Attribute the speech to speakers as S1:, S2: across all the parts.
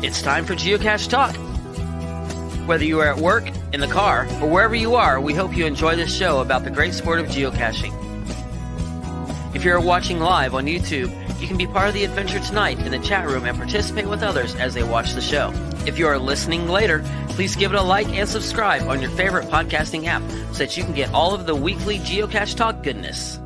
S1: It's time for Geocache Talk. Whether you are at work, in the car, or wherever you are, we hope you enjoy this show about the great sport of geocaching. If you're watching live on YouTube, you can be part of the adventure tonight in the chat room and participate with others as they watch the show. If you are listening later, please give it a like and subscribe on your favorite podcasting app so that you can get all of the weekly Geocache Talk goodness.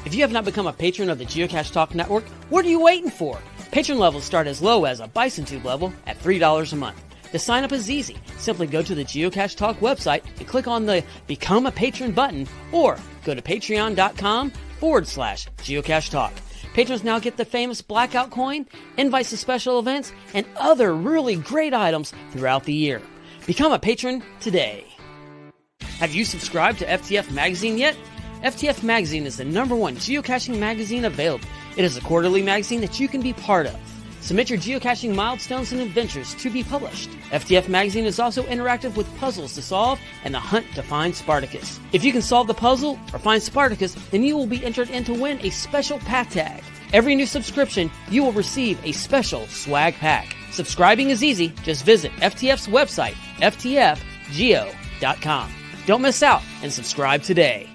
S2: If you have not become a patron of the Geocache Talk Network, what are you waiting for? Patron levels start as low as a Bison Tube level at $3 a month. To sign up is easy. Simply go to the Geocache Talk website and click on the Become a Patron button, or go to patreon.com/Geocache Talk. Patrons now get the famous Blackout coin, invites to special events, and other really great items throughout the year. Become a patron today. Have you subscribed to FTF Magazine yet? FTF Magazine is the #1 geocaching magazine available. It is a quarterly magazine that you can be part of. Submit your geocaching milestones and adventures to be published. FTF Magazine is also interactive with puzzles to solve and the hunt to find Spartacus. If you can solve the puzzle or find Spartacus, then you will be entered in to win a special pack tag. Every new subscription, you will receive a special swag pack. Subscribing is easy. Just visit FTF's website, ftfgeo.com. Don't miss out and subscribe today.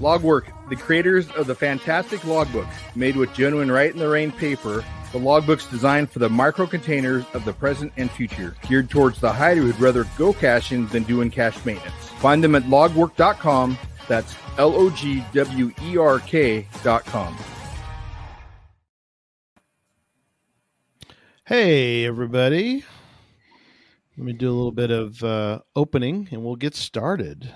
S3: Logwork, the creators of the fantastic logbooks made with genuine write-in-the-rain paper. The logbooks designed for the micro-containers of the present and future, geared towards the hider who'd rather go caching than doing cache maintenance. Find them at logwork.com. That's LOGWERK.com.
S4: Hey, everybody. Let me do a little bit of opening, and we'll get started.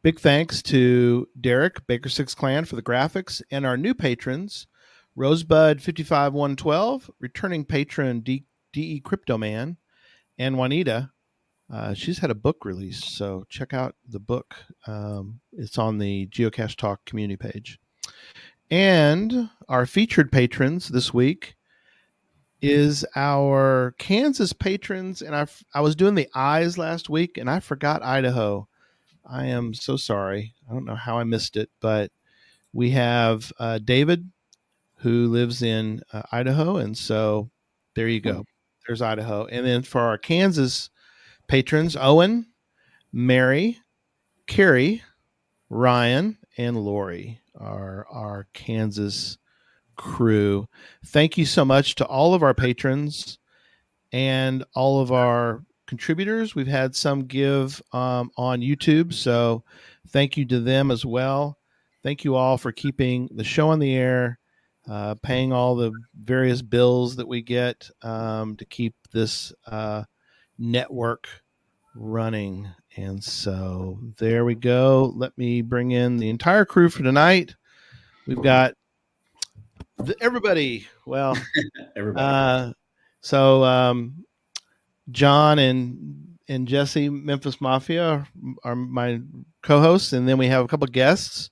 S4: Big thanks to Derek, Baker 6 Clan, for the graphics, and our new patrons, Rosebud 55112, returning patron DE Crypto Man, and Juanita. She's had a book released, so check out the book. It's on the Geocache Talk community page. And our featured patrons this week is our Kansas patrons, and I was doing the eyes last week, and I forgot Idaho. I am so sorry. I don't know how I missed it, but we have David, who lives in Idaho, and so there you go. There's Idaho. And then for our Kansas patrons, Owen, Mary, Carrie, Ryan, and Lori are our Kansas crew. Thank you so much to all of our patrons and all of our contributors. We've had some give on YouTube, so thank you to them as well. Thank you all for keeping the show on the air, paying all the various bills that we get to keep this network running. And so there we go. Let me bring in the entire crew for tonight. We've got everybody. Well, everybody. John and Jesse, Memphis Mafia, are my co-hosts, and then we have a couple guests.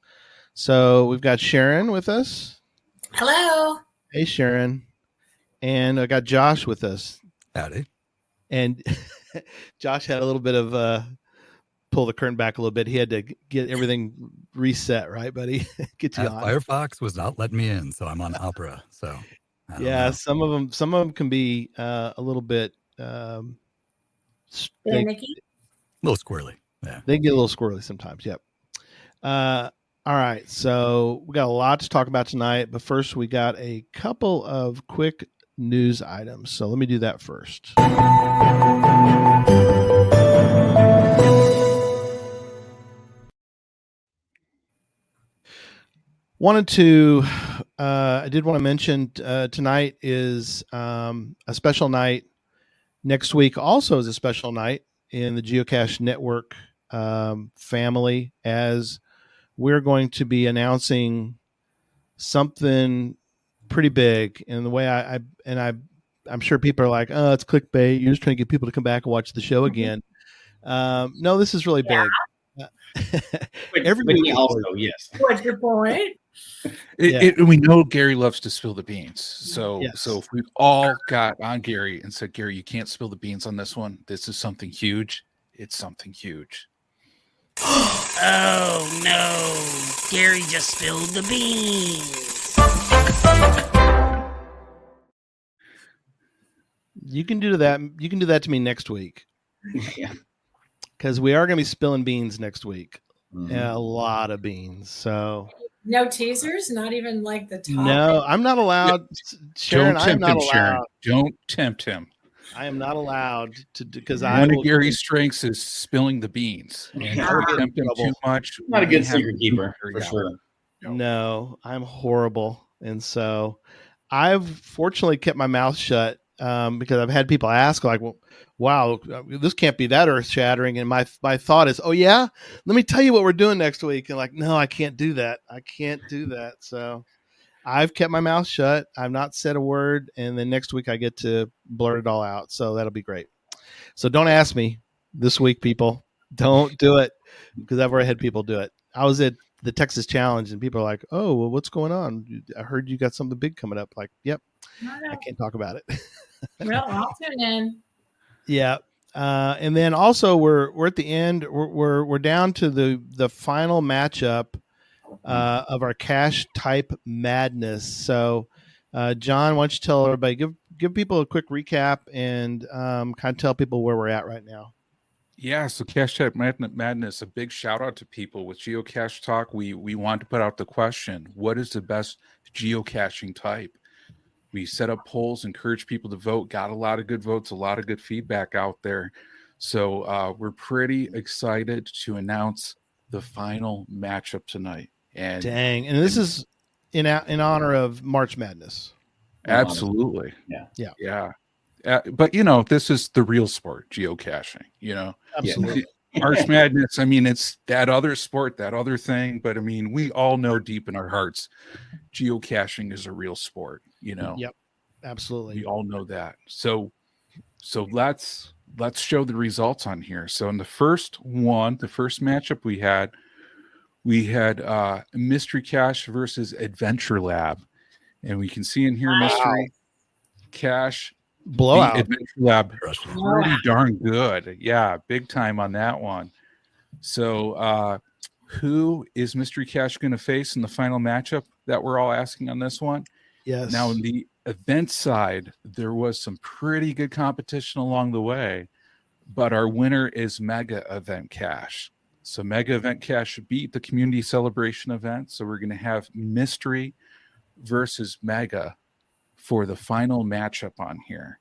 S4: So we've got Sharon with us.
S5: Hello.
S4: Hey, Sharon. And I got Josh with us.
S6: Howdy.
S4: And Josh had a little bit of pull the curtain back a little bit. He had to get everything reset, right, buddy? Get you on.
S6: Firefox was not letting me in, so I'm on Opera. So
S4: yeah, some of them can be a little bit.
S6: A little squirrely. Yeah,
S4: they get a little squirrely sometimes. Yep. All right, so we got a lot to talk about tonight, but first we got a couple of quick news items. So let me do that first. I did want to mention tonight is a special night. Next week also is a special night in the Geocache Network family, as we're going to be announcing something pretty big. And the way I'm sure people are like, oh, it's clickbait. You're just trying to get people to come back and watch the show again. No, this is really big.
S7: Everybody also, yes.
S5: What's your point?
S7: We know Gary loves to spill the beans. So
S4: Yes.
S7: so if we all got on Gary and said, Gary, you can't spill the beans on this one. This is something huge. It's something huge.
S1: Oh no, Gary just spilled the beans.
S4: You can do that. You can do that to me next week.
S8: Yeah.
S4: Because we are going to be spilling beans next week.
S8: Mhm.
S4: Yeah, a lot of beans. So
S5: No teasers, not even like the top.
S4: no, I'm not allowed. Sharon,
S7: Don't
S4: I am
S7: tempt
S4: not
S7: him,
S4: allowed.
S7: Sharon. Don't tempt him.
S4: I am not allowed to because I
S7: One
S4: will
S7: of Gary's strengths is spilling the beans. And if
S8: I would
S7: you
S4: get in
S7: tempt him
S4: trouble.
S7: too much,
S8: Not a
S7: we
S8: good
S7: have
S8: secret keeper for
S7: yeah.
S8: sure.
S4: No, I'm horrible. And so I've fortunately kept my mouth shut because I've had people ask like, well, wow, this can't be that earth shattering. And my thought is, oh yeah, let me tell you what we're doing next week. And like, no, I can't do that. I can't do that. So I've kept my mouth shut. I've not said a word. And then next week I get to blurt it all out. So that'll be great. So don't ask me this week, people. Don't do it because I've already had people do it. I was at the Texas Challenge and people are like, oh, well, what's going on? I heard you got something big coming up. Like, yep, I can't talk about it.
S5: Well, I'll tune in.
S4: Yeah. And then also we're at the end. We're down to the final matchup of our cache type madness. So, John, why don't you tell everybody, give people a quick recap and kind of tell people where we're at right now.
S7: Yeah, so Cache Type Madness, a big shout out to people with Geocache Talk. We want to put out the question, what is the best geocaching type? We set up polls, encourage people to vote, got a lot of good votes, a lot of good feedback out there. So we're pretty excited to announce the final matchup tonight. And
S4: dang, and this is in honor of March Madness.
S7: Absolutely.
S8: Yeah.
S7: But this is the real sport, geocaching,
S4: Absolutely.
S7: March Madness, I mean, it's that other sport, that other thing, but I mean, we all know deep in our hearts geocaching is a real sport,
S4: Yep, absolutely.
S7: We all know that. So let's show the results on here. So in the first matchup we had Mystery Cache versus Adventure Lab, and we can see in here Mystery Cache
S4: blowout.
S7: Adventure Lab pretty darn good. Yeah, big time on that one. So who is Mystery Cache going to face in the final matchup that we're all asking on this one?
S4: Yes.
S7: Now, in the event side, there was some pretty good competition along the way, but our winner is Mega Event Cache. So Mega Event Cache beat the community celebration event. So we're going to have Mystery versus Mega for the final matchup on here.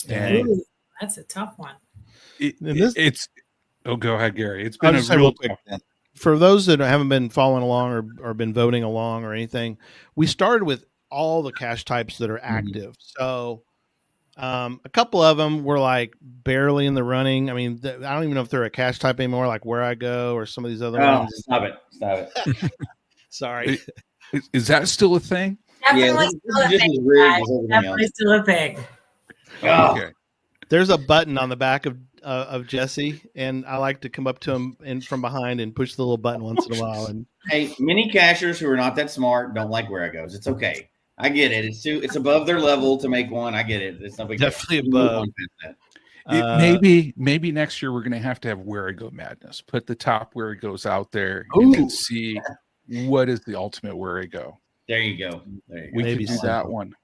S7: And
S5: Ooh, that's a tough one.
S7: Go ahead, Gary. It's been a real tough one.
S4: For those that haven't been following along or been voting along or anything, we started with all the cache types that are active. So a couple of them were like barely in the running. I mean, I don't even know if they're a cache type anymore, like Where I Go or some of these other ones.
S8: Stop it.
S4: Sorry.
S7: Is that still a thing?
S5: Definitely still a thing. Definitely still a thing.
S7: Okay.
S4: There's a button on the back of Jesse, and I like to come up to him from behind and push the little button once in a while. And
S8: hey, mini cachers who are not that smart don't like Where I Goes. It's okay. I get it. It's above their level to make one. I get it. It's no big
S4: definitely
S8: deal.
S4: above.
S7: Maybe next year we're going to have Where I Go Madness. Put the top Where It Goes out there and then see what is the ultimate Where I Go.
S8: There you go.
S7: We can do that one.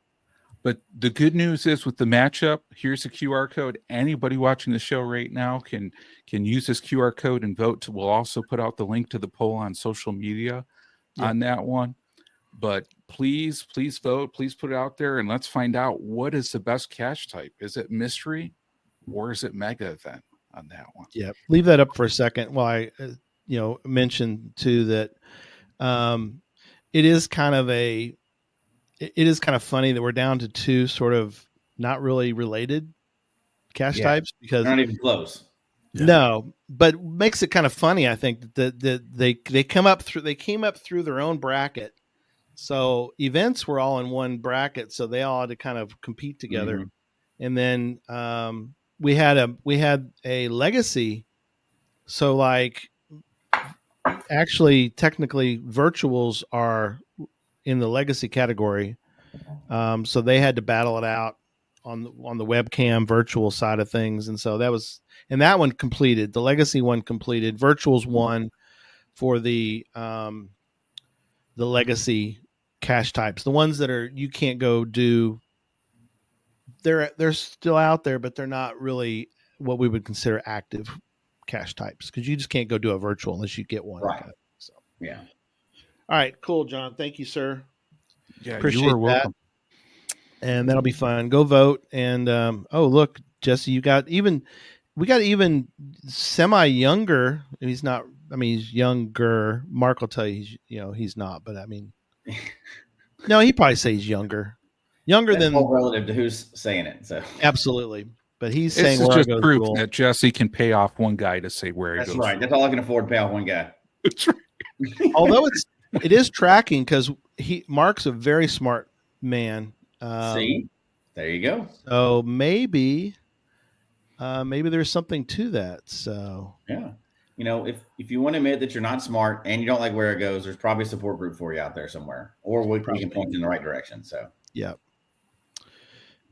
S7: But the good news is with the matchup, here's a QR code. Anybody watching the show right now can use this QR code and vote. We'll also put out the link to the poll on social media on that one. But please vote. Please put it out there and let's find out what is the best cache type. Is it Mystery or is it Mega Event on that one?
S4: Yeah. Leave that up for a second while I mention too that it is kind of funny that we're down to two sort of not really related cache types because
S8: they're not even close.
S4: No, but makes it kind of funny. I think that they came up through their own bracket. So events were all in one bracket, so they all had to kind of compete together. And then we had a legacy. So like actually technically virtuals are in the legacy category. So they had to battle it out on the webcam virtual side of things. And so that one completed. The legacy one completed. Virtuals won for the legacy cache types. The ones that are you can't go do. They're still out there, but they're not really what we would consider active cache types because you just can't go do a virtual unless you get one.
S8: Right.
S4: So
S8: Yeah.
S4: All right, cool, John. Thank you, sir.
S7: Yeah,
S4: Appreciate
S7: you are welcome.
S4: that. And that'll be fun. Go vote. And oh, look, Jesse, we got even semi younger. He's not. I mean, he's younger. Mark will tell you, he's not. But I mean, no, he probably say he's younger. Younger
S8: That's
S4: than
S8: all relative to who's saying it. So
S4: absolutely. But he's
S7: This
S4: saying
S7: is
S4: where
S7: just
S4: I go
S7: proof
S4: school.
S7: that Jesse can pay off one guy to say where he
S8: that's
S7: goes.
S8: right. That's all I can afford to pay off one guy.
S7: That's right.
S4: Although it is tracking because Mark's a very smart man.
S8: See, there you go.
S4: So maybe there's something to that. So
S8: Yeah. If you want to admit that you're not smart and you don't like where it goes, there's probably a support group for you out there somewhere, or we can point you in the right direction. So
S4: yeah.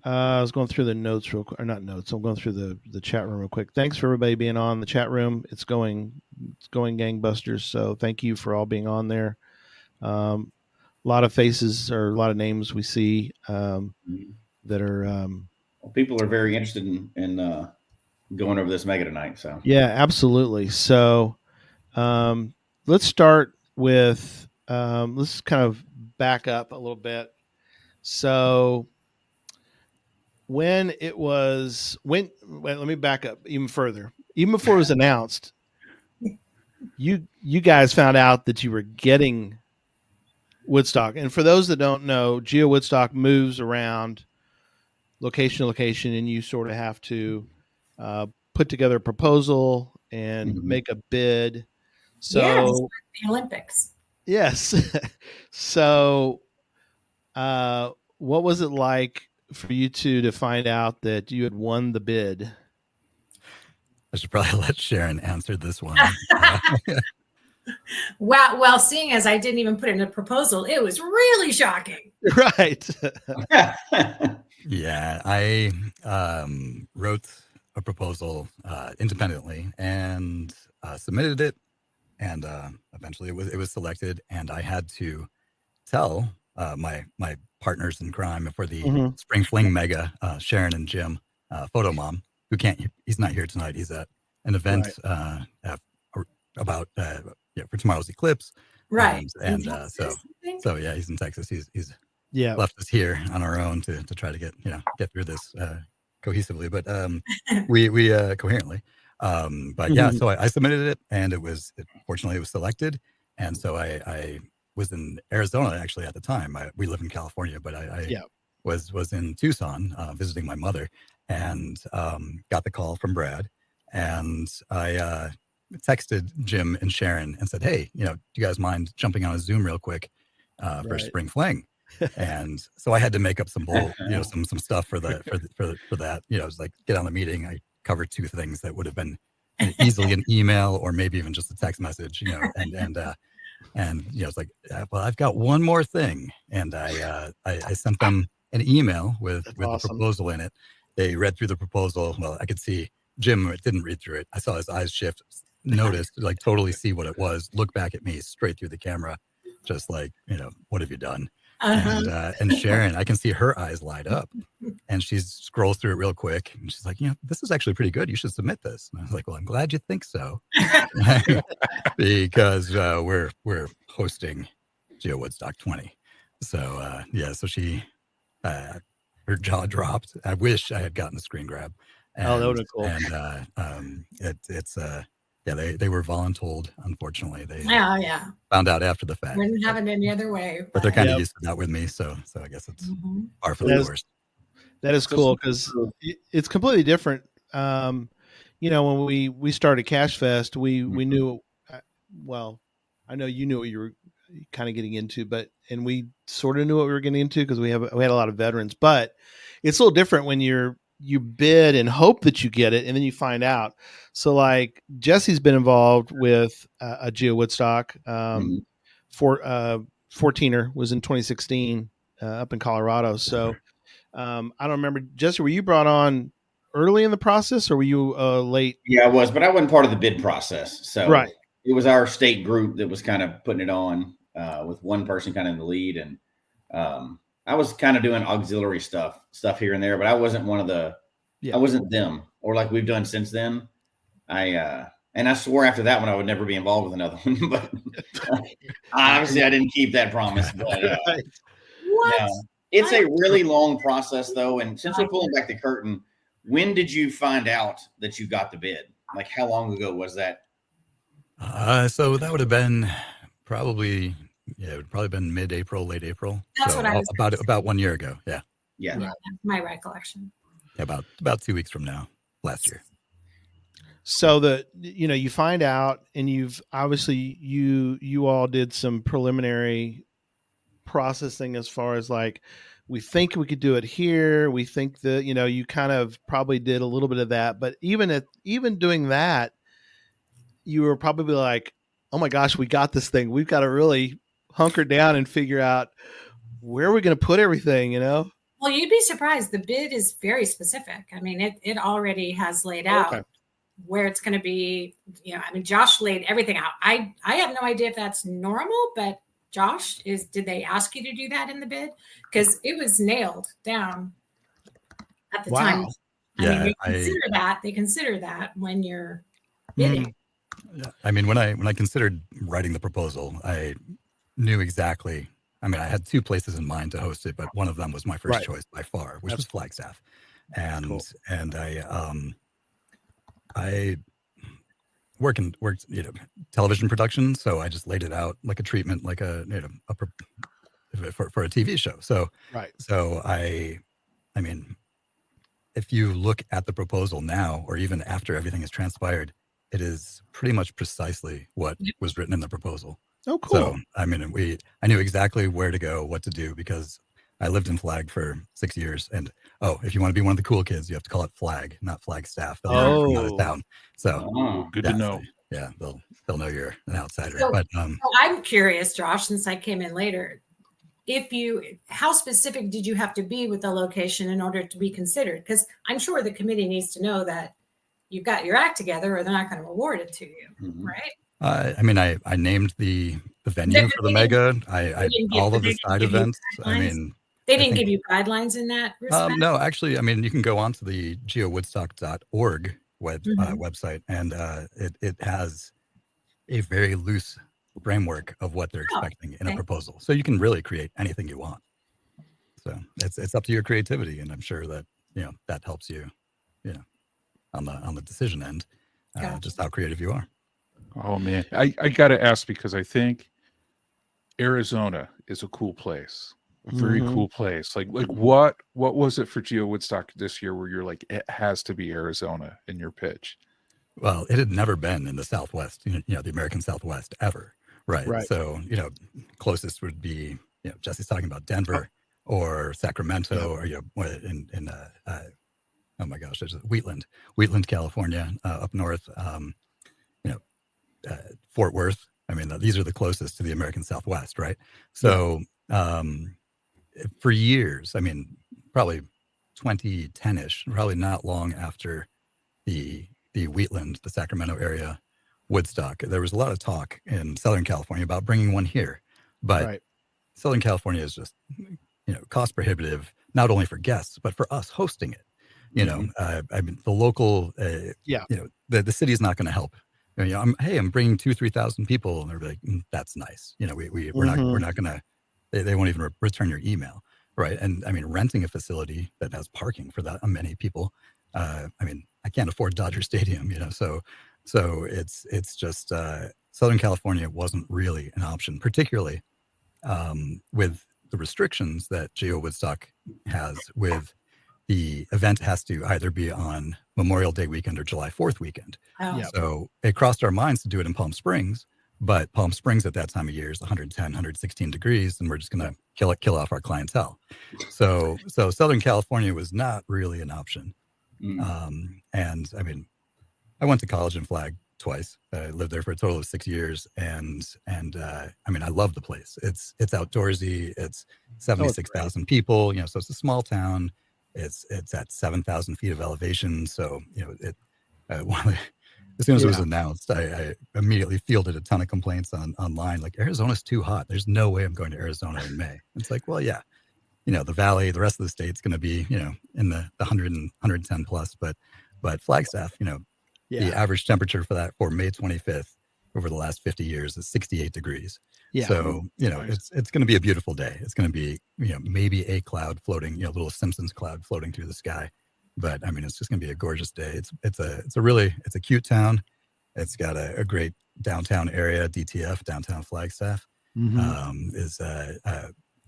S4: I was going through the notes real quick, or not notes. I'm going through the chat room real quick. Thanks for everybody being on the chat room. It's going gangbusters. So thank you for all being on there. A lot of faces or a lot of names we see that are.
S8: Well, people are very interested in going over this mega tonight. So
S4: yeah, absolutely. So let's start with let's kind of back up a little bit. So let me back up even further. Even before it was announced, you guys found out that you were getting Woodstock. And for those that don't know, Geowoodstock moves around location to location, and you sort of have to put together a proposal and make a bid. So
S5: yes, the Olympics.
S4: Yes. So what was it like for you two to find out that you had won the bid?
S6: I should probably let Sharon answer this one.
S5: Well, seeing as I didn't even put in a proposal, it was really shocking.
S4: Right.
S6: Yeah, I wrote a proposal independently and submitted it, and eventually it was selected. And I had to tell my partners in crime for the Spring Fling Mega, Sharon and Jim, Photo Mom, who he's not here tonight. He's at an event about for tomorrow's eclipse.
S5: Right.
S6: And so yeah, he's in Texas. He's
S4: yeah
S6: left us here on our own to try to get through this cohesively, but we coherently. But yeah, so I submitted it, and fortunately it was selected. And so I was in Arizona actually at the time. We live in California, but I was in Tucson visiting my mother, and got the call from Brad, and I texted Jim and Sharon and said, "Hey, do you guys mind jumping on a Zoom real quick for Spring Fling?" And so I had to make up some some stuff for that. It was like, get on the meeting. I covered two things that would have been easily an email or maybe even just a text message, and it's like, well, I've got one more thing. And I sent them an email with
S4: awesome.
S6: The proposal in it. They read through the proposal. Well, I could see Jim didn't read through it. I saw his eyes shift, noticed, like totally see what it was, look back at me straight through the camera, just like, what have you done? And Sharon, I can see her eyes light up, and she scrolls through it real quick, and she's like, this is actually pretty good. You should submit this. And I was like, well, I'm glad you think so, because we're hosting Geowoodstock 20. So so she, her jaw dropped. I wish I had gotten a screen grab.
S4: That would have cool.
S6: And they were voluntold. Unfortunately, they found out after the fact.
S5: Wouldn't have it any other way.
S6: But they're kind of used to that with me, so I guess it's par for the course.
S4: That is cool because it's completely different. When we started Cache Fest, we knew. Well, I know you knew what you were kind of getting into, and we sort of knew what we were getting into because we had a lot of veterans. But it's a little different when you bid and hope that you get it, and then you find out. So like Jesse's been involved with a Geowoodstock. 14er was in 2016 up in Colorado. So I don't remember, Jesse, were you brought on early in the process or were you late?
S8: Yeah, I was, but I wasn't part of the bid process. So
S4: right.
S8: It was our state group that was kind of putting it on with one person kind of in the lead. And I was kind of doing auxiliary stuff here and there, but I wasn't one of the. I wasn't them, or like we've done since then. And I swore after that one I would never be involved with another one, but obviously I didn't keep that promise. But
S5: What?
S8: no, it's a really long process though. And since we're pulling back the curtain, when did you find out that you got the bid? Like how long ago was that?
S6: So that would have been probably, it would probably been mid-April, late April.
S5: That's
S6: so
S5: what I was
S6: about 1 year ago. Yeah.
S8: Yeah.
S5: That's my recollection.
S6: Yeah, about 2 weeks from now, last year.
S4: So you find out, and you've obviously you all did some preliminary processing as far as like, we think we could do it here. We think that, you kind of probably did a little bit of that, but even doing that, you were probably like, oh my gosh, we got this thing. We've got to really hunker down and figure out where we're going to put everything,
S5: Well, you'd be surprised. The bid is very specific. I mean, it already has laid out where it's going to be. I mean, Josh laid everything out. I have no idea if that's normal, but Josh, did they ask you to do that in the bid? Because it was nailed down at the time.
S6: Yeah,
S5: they consider that when you're bidding.
S6: Yeah. I mean, when I considered writing the proposal, I knew exactly. I mean, I had 2 places in mind to host it, but one of them was my first choice by far, which was Flagstaff, and I worked television production, so I just laid it out like a treatment, like for a TV show. So I mean, if you look at the proposal now, or even after everything has transpired, it is pretty much precisely what was written in the proposal.
S4: Oh, cool.
S6: So, I mean, I knew exactly where to go, what to do, because I lived in Flag for 6 years. And, if you want to be one of the cool kids, you have to call it Flag, not Flagstaff. They'll know you're from out of town. So,
S7: good to know.
S6: Yeah, they'll know you're an outsider.
S5: So,
S6: but
S5: I'm curious, Josh, since I came in later, how specific did you have to be with the location in order to be considered? Because I'm sure the committee needs to know that you've got your act together, or they're not going to award it to you, right?
S6: I mean, I named the venue for the mega. I all of the side events. I mean,
S5: they didn't give you guidelines in that respect?
S6: No, actually, I mean, you can go on to the geowoodstock.org website, and it has a very loose framework of what they're expecting in a proposal. So you can really create anything you want. So it's up to your creativity, and I'm sure that that helps you, on the decision end, just how creative you are.
S7: Oh man, I got to ask, because I think Arizona is a cool place, a very cool place. Like what was it for Geowoodstock this year where you're like, it has to be Arizona in your pitch?
S6: Well, it had never been in the Southwest, the American Southwest ever, right? So closest would be Jesse's talking about Denver or Sacramento, or in oh my gosh, there's Wheatland, California, up north. Fort Worth. I mean, these are the closest to the American Southwest, right? So for years, I mean, probably 2010-ish, probably not long after the Wheatland, the Sacramento area Woodstock, there was a lot of talk in Southern California about bringing one here. But Southern California is just, cost prohibitive, not only for guests, but for us hosting it. I mean, the local, the city is not going to help. I'm bringing 2,000-3,000 people, and they're like, that's nice. We're not gonna. They won't even return your email, right? And I mean, renting a facility that has parking for that many people. I mean, I can't afford Dodger Stadium, So it's just Southern California wasn't really an option, particularly with the restrictions that Geowoodstock has. With the event has to either be on Memorial Day weekend or July 4th weekend. So it crossed our minds to do it in Palm Springs, but Palm Springs at that time of year is 110, 116 degrees, and we're just going to kill off our clientele. So Southern California was not really an option. And I mean, I went to college in Flag twice. I lived there for a total of 6 years, and I mean, I love the place. It's outdoorsy. It's 76,000 people. So it's a small town. It's at 7,000 feet of elevation. So as soon as it was announced, I immediately fielded a ton of complaints online. Like, Arizona's too hot. There's no way I'm going to Arizona in May. It's like, well, yeah, the valley, the rest of the state's going to be, in the 100 and 110 plus. But Flagstaff, the average temperature for May 25th over the last 50 years is 68 degrees. Yeah. So, it's going to be a beautiful day. It's going to be, maybe a cloud floating, a little Simpsons cloud floating through the sky. But I mean, it's just going to be a gorgeous day. It's a cute town. It's got a great downtown area, DTF, downtown Flagstaff. Is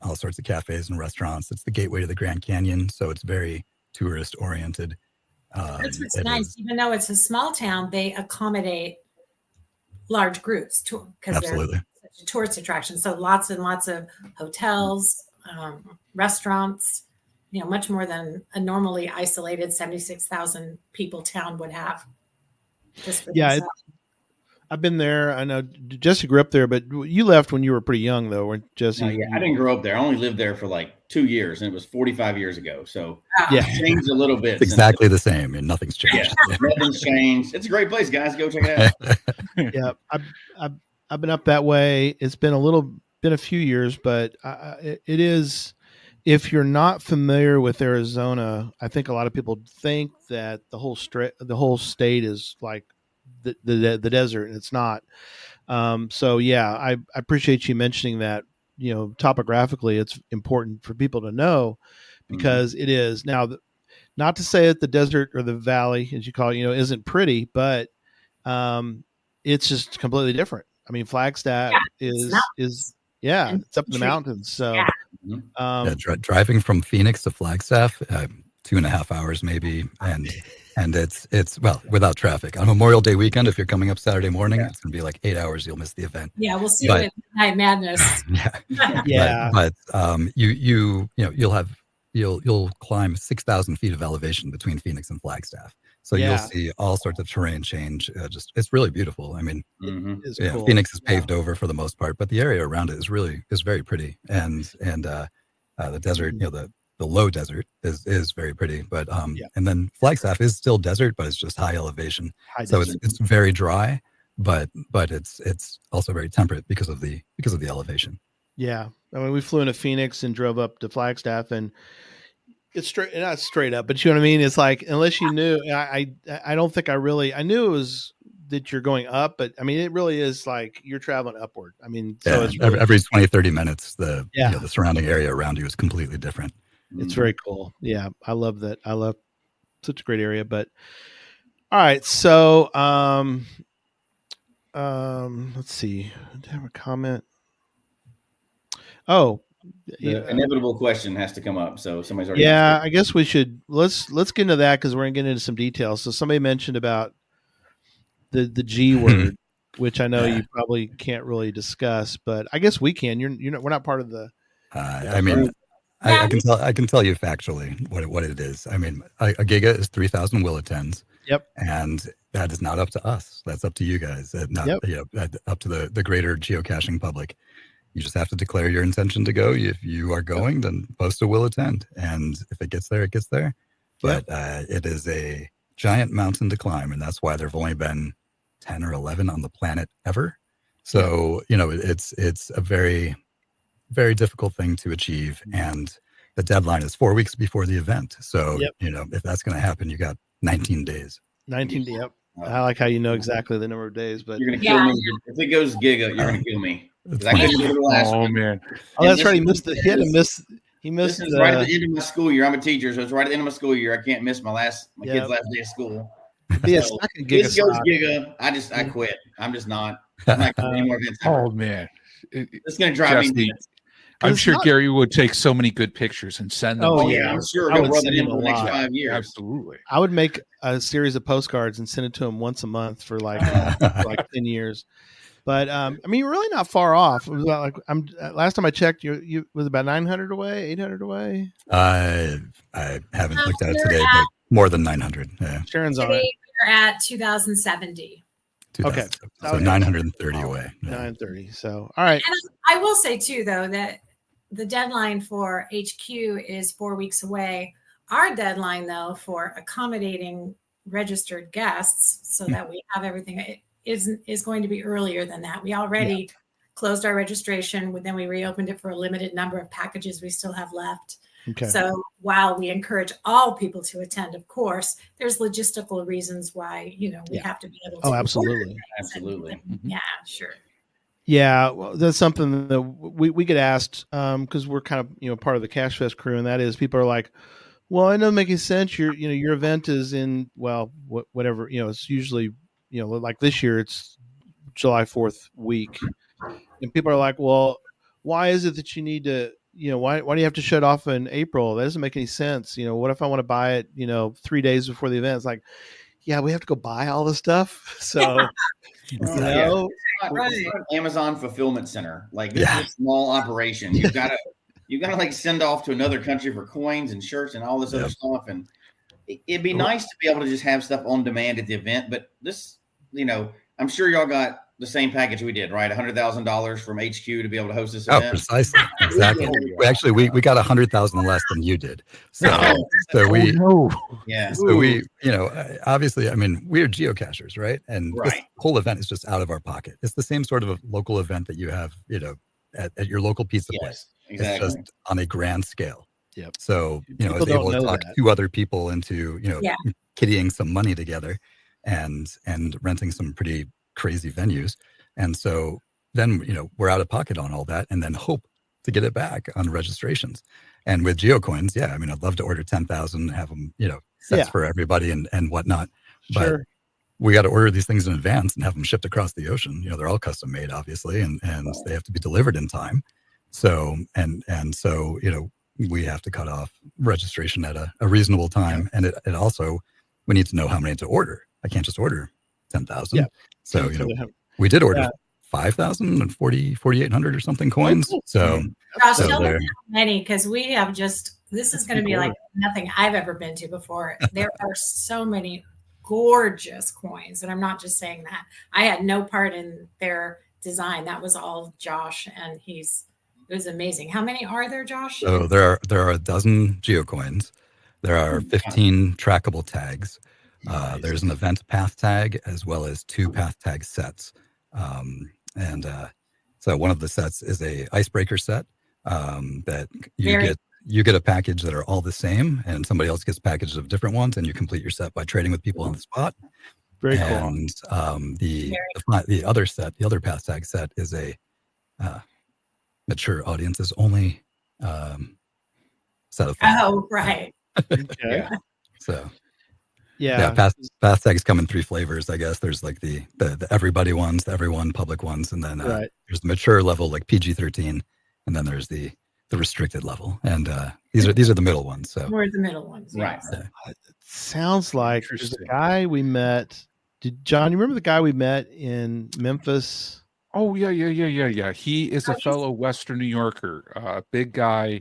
S6: all sorts of cafes and restaurants. It's the gateway to the Grand Canyon, so it's very tourist oriented.
S5: That's what's nice. Even though it's a small town, they accommodate large groups because they're such a tourist attraction. So lots and lots of hotels, restaurants. Much more than a normally isolated 76,000 people town would have.
S4: I've been there. I know Jesse grew up there, but you left when you were pretty young, though, weren't Jesse?
S8: No, I didn't grow up there. I only lived there for like 2 years, and it was 45 years ago. So it's changed a little bit.
S6: It's exactly the same, and nothing's changed.
S8: Yeah, nothing's changed. It's a great place, guys. Go check it
S4: out. Yeah, I've been up that way. It's been a few years, but it is. If you're not familiar with Arizona, I think a lot of people think that the whole state is like the desert, and it's not. So yeah, I appreciate you mentioning that. Topographically, it's important for people to know because it is. Now, not to say that the desert or the valley, as you call it, isn't pretty, but it's just completely different. I mean, Flagstaff is it's up in the mountains. So
S6: driving from Phoenix to Flagstaff, 2.5 hours maybe, and it's without traffic on Memorial Day weekend. If you're coming up Saturday morning, it's gonna be like 8 hours. You'll miss the event.
S5: Yeah, we'll see you at Night Madness.
S6: But you'll climb 6,000 feet of elevation between Phoenix and Flagstaff. So you'll see all sorts of terrain change. It's really beautiful. I mean, cool. Phoenix is paved over for the most part, but the area around it is very pretty. And the desert, the low desert is very pretty. But and then Flagstaff is still desert, but it's just high elevation. It's very dry, but it's also very temperate because of the elevation.
S4: Yeah, I mean, we flew into Phoenix and drove up to Flagstaff, and it's not straight up, but you know what I mean? It's like, unless you knew, I don't think I knew it was that you're going up, but I mean, it really is like you're traveling upward. I mean, so it's really,
S6: every 20, 30 minutes, the surrounding area around you is completely different.
S4: It's very cool. Yeah. I love that. I love such a great area, but all right. So, let's see. Do I have a comment? Oh,
S8: the inevitable question has to come up. So somebody's already.
S4: Yeah, I guess we should let's get into that because we're gonna get into some details. So somebody mentioned about the G word, which I know you probably can't really discuss, but I guess we can. We're not part of the.
S6: I mean, I can tell you factually what it is. I mean, a giga is 3,000 willitens.
S4: Yep.
S6: And that is not up to us. That's up to you guys. Not up to the greater geocaching public. You just have to declare your intention to go. If you are going, then post a will attend. And if it gets there, it gets there. But it is a giant mountain to climb. And that's why there have only been 10 or 11 on the planet ever. So, it's a very, very difficult thing to achieve. And the deadline is 4 weeks before the event. So, if that's going to happen, you got 19 days.
S4: 19 days. Yep. I like how you know exactly the number of days, but
S8: you're going to kill me. If it goes giga, you're going to kill me. I couldn't do the last one.
S7: Man.
S4: Oh, that's right. He missed the hit and missed. He missed.
S8: This is right at the end of my school year. I'm a teacher, so it's right at the end of my school year. I can't miss my kid's last day of school.
S4: This
S8: goes giga. I quit. I'm just not. I'm not going anymore.
S7: Oh man,
S8: it's going to drive me nuts.
S7: I'm sure Gary would take so many good pictures and send them.
S8: Oh yeah, I'm sure he'll rub it in for the next 5 years.
S7: Absolutely.
S4: I would make a series of postcards and send it to him once a month for like 10 years. But I mean, you're really not far off. It was about last time I checked, you was about 900 away, 800 away.
S6: I haven't looked at it today, but more than 900. Yeah.
S4: Sharon's on it.
S5: We're at 2070.
S4: Okay,
S6: so 930 away.
S4: Yeah. 930. So all right.
S5: And I will say too, though, that the deadline for HQ is 4 weeks away. Our deadline, though, for accommodating registered guests so that we have everything. It is going to be earlier than that. We already closed our registration, then we reopened it for a limited number of packages we still have left.
S4: Okay.
S5: So while we encourage all people to attend, of course, there's logistical reasons why, we have to be able to.
S4: Oh, absolutely.
S8: Absolutely.
S5: Yeah, sure.
S4: Yeah, well, that's something that we get asked because we're kind of part of the Cache Fest crew, and that is people are like, well, it doesn't make any sense. Your event is in whatever it's usually like this year it's July 4th week, and people are like, well, why is it that you need to why do you have to shut off in April? That doesn't make any sense. What if I want to buy it 3 days before the event? It's like, yeah, we have to go buy all the stuff. So
S5: Right.
S8: Amazon fulfillment center, like this is a small operation. You've got to like send off to another country for coins and shirts and all this other stuff. And it'd be nice to be able to just have stuff on demand at the event. But this, I'm sure y'all got the same package we did, right? $100,000 from HQ to be able to host this event.
S6: Oh, precisely, exactly. We got 100,000 less than you did. So we obviously, I mean, we're geocachers, right? And this whole event is just out of our pocket. It's the same sort of a local event that you have, at your local pizza place.
S8: Exactly.
S6: It's just on a grand scale.
S4: Yep.
S6: So I was able to talk two other people into kittying some money together and renting some pretty crazy venues. And so then, we're out of pocket on all that and then hope to get it back on registrations. And with GeoCoins, I mean, I'd love to order 10,000, have them, sets for everybody and whatnot. But we got to order these things in advance and have them shipped across the ocean. They're all custom made, obviously, and they have to be delivered in time. So, so, we have to cut off registration at a reasonable time. And it also, we need to know how many to order. I can't just order 10,000. So, we did order 5,000 and 4,800 or something coins. So,
S5: Josh, tell me how many, because we have this is going to be like nothing I've ever been to before. There are so many gorgeous coins. And I'm not just saying that. I had no part in their design. That was all Josh, and it was amazing. How many are there, Josh?
S6: So there are a dozen GeoCoins. There are 15 trackable tags. There's an event path tag as well as 2 path tag sets. So one of the sets is a icebreaker set that you get a package that are all the same, and somebody else gets packages of different ones, and you complete your set by trading with people on the spot.
S4: Very cool.
S6: And the other set, the other path tag set, is a mature audiences only set of.
S5: Oh, right.
S4: Okay.
S6: So.
S4: Yeah,
S6: path tags come in 3 flavors, I guess. There's like the everybody ones, the everyone public ones, and then there's the mature level, like PG-13, and then there's the restricted level, and these are the middle ones. So
S5: we're the middle ones,
S8: right?
S4: It sounds like there's a guy we met. John, you remember the guy we met in Memphis?
S7: Oh yeah. He is a fellow Western New Yorker, big guy.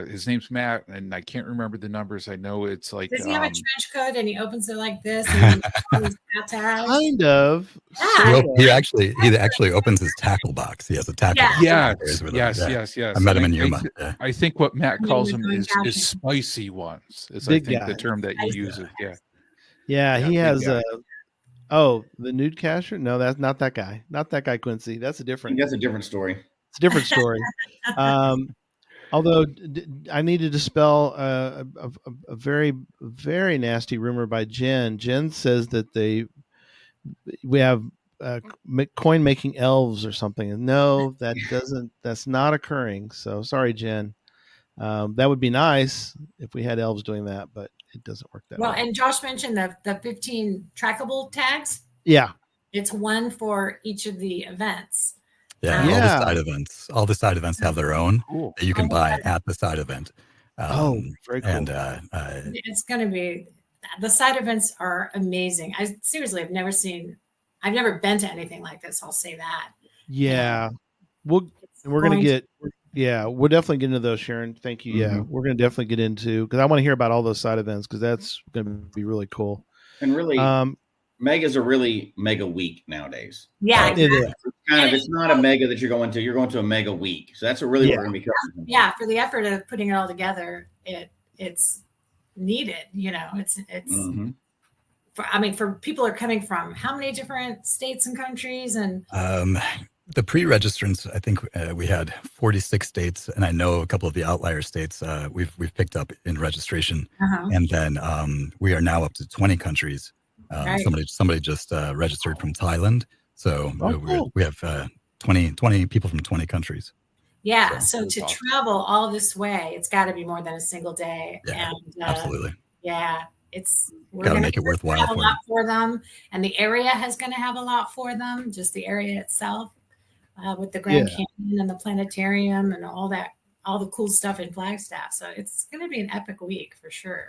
S7: His name's Matt, and I can't remember the numbers. I know it's like.
S5: Does he have a trench coat and he opens it like this? And
S4: kind of.
S5: Yeah.
S6: He actually opens his tackle box. He has a tackle.
S7: Yeah. Yes.
S6: I met him in Yuma.
S7: I think what Matt calls them is spicy ones. Is I think the term that he uses.
S4: Yeah. He has a. Oh, the nude cacher? No, that's not that guy. Not that guy, Quincy. That's a different.
S8: That's a different story.
S4: It's a different story. Although I need to dispel a very, very nasty rumor by Jen. Jen says that we have coin making elves or something. No, that's not occurring. So sorry, Jen. That would be nice if we had elves doing that, but it doesn't work that way.
S5: Well, and Josh mentioned the 15 trackable tags.
S4: Yeah.
S5: It's one for each of the events.
S6: Yeah, all the side events have their own that you can buy at the side event.
S4: Very cool.
S6: And
S5: it's going to be, the side events are amazing. I seriously, I've never been to anything like this. I'll say that.
S4: Yeah. We'll definitely get into those, Sharon. Thank you. Yeah, we're going to definitely get into, because I want to hear about all those side events, because that's going to be really cool.
S8: And really, megas are really mega week nowadays.
S5: Yeah, exactly.
S8: It's not a mega that you're going to. You're going to a mega week. So that's what we're going to be covering.
S5: Yeah, for the effort of putting it all together, it's needed. It's for people are coming from how many different states and countries? And
S6: the pre-registrants, I think we had 46 states, and I know a couple of the outlier states we've picked up in registration, and then we are now up to 20 countries.
S5: Right.
S6: Somebody just registered from Thailand, so
S4: cool.
S6: we have 20 people from 20 countries.
S5: Yeah, so to travel all this way, it's got to be more than a single day.
S6: Yeah,
S5: and
S6: absolutely.
S5: Yeah, we're
S6: Got to
S5: gonna
S6: make it worthwhile
S5: have a lot for them, and the area is going to have a lot for them. Just the area itself, with the Grand Canyon and the planetarium and all the cool stuff in Flagstaff. So it's going to be an epic week for sure.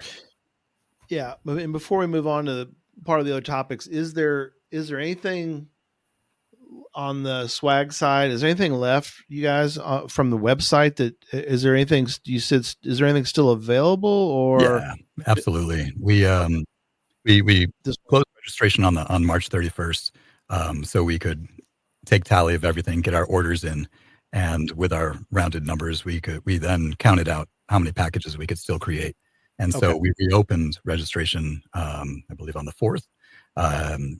S4: Yeah, and before we move on to the part of the other topics, is there anything on the swag side? Is there anything left, you guys, from the website? Is there anything you said? Is there anything still available? Or
S6: yeah, absolutely. We closed registration on March 31st, so we could take tally of everything, get our orders in, and with our rounded numbers, we then counted out how many packages we could still create. And so we reopened registration, I believe on the 4th,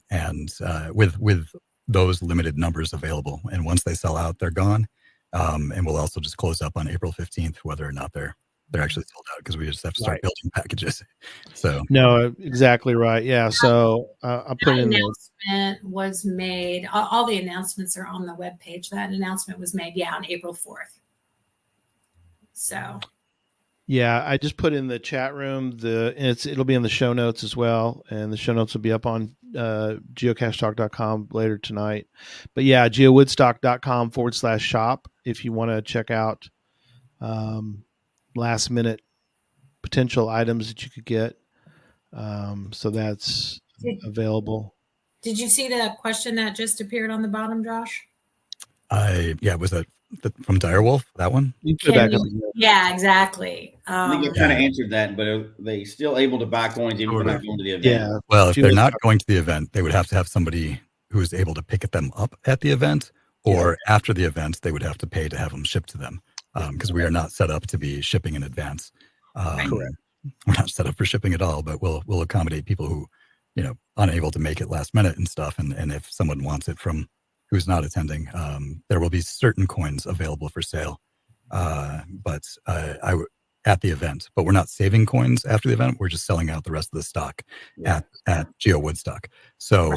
S6: and with those limited numbers available. And once they sell out, they're gone. And we'll also just close up on April 15th, whether or not they're actually sold out, because we just have to start building packages. So
S4: no, exactly right. Yeah. So I'll put in
S5: announcement was made. All the announcements are on the webpage. That announcement was made, on April 4th. So
S4: yeah, I just put in the chat room. It'll be in the show notes as well, and the show notes will be up on geocachetalk.com later tonight. But yeah, geowoodstock.com/shop if you want to check out last minute potential items that you could get. So that's available.
S5: Did you see the question that just appeared on the bottom, Josh?
S6: Was that from Direwolf, that one?
S5: Yeah, exactly.
S8: I think you kind of answered that, but are they still able to buy coins even if they're not going to the event?
S4: Yeah.
S6: Well, if they're not going to the event, they would have to have somebody who is able to pick them up at the event, or after the event, they would have to pay to have them shipped to them, because we are not set up to be shipping in advance.
S4: Correct.
S6: We're not set up for shipping at all, but we'll accommodate people who, unable to make it last minute and stuff. And if someone wants it from who's not attending, there will be certain coins available for sale, but at the event. But we're not saving coins after the event. We're just selling out the rest of the stock at Geowoodstock. So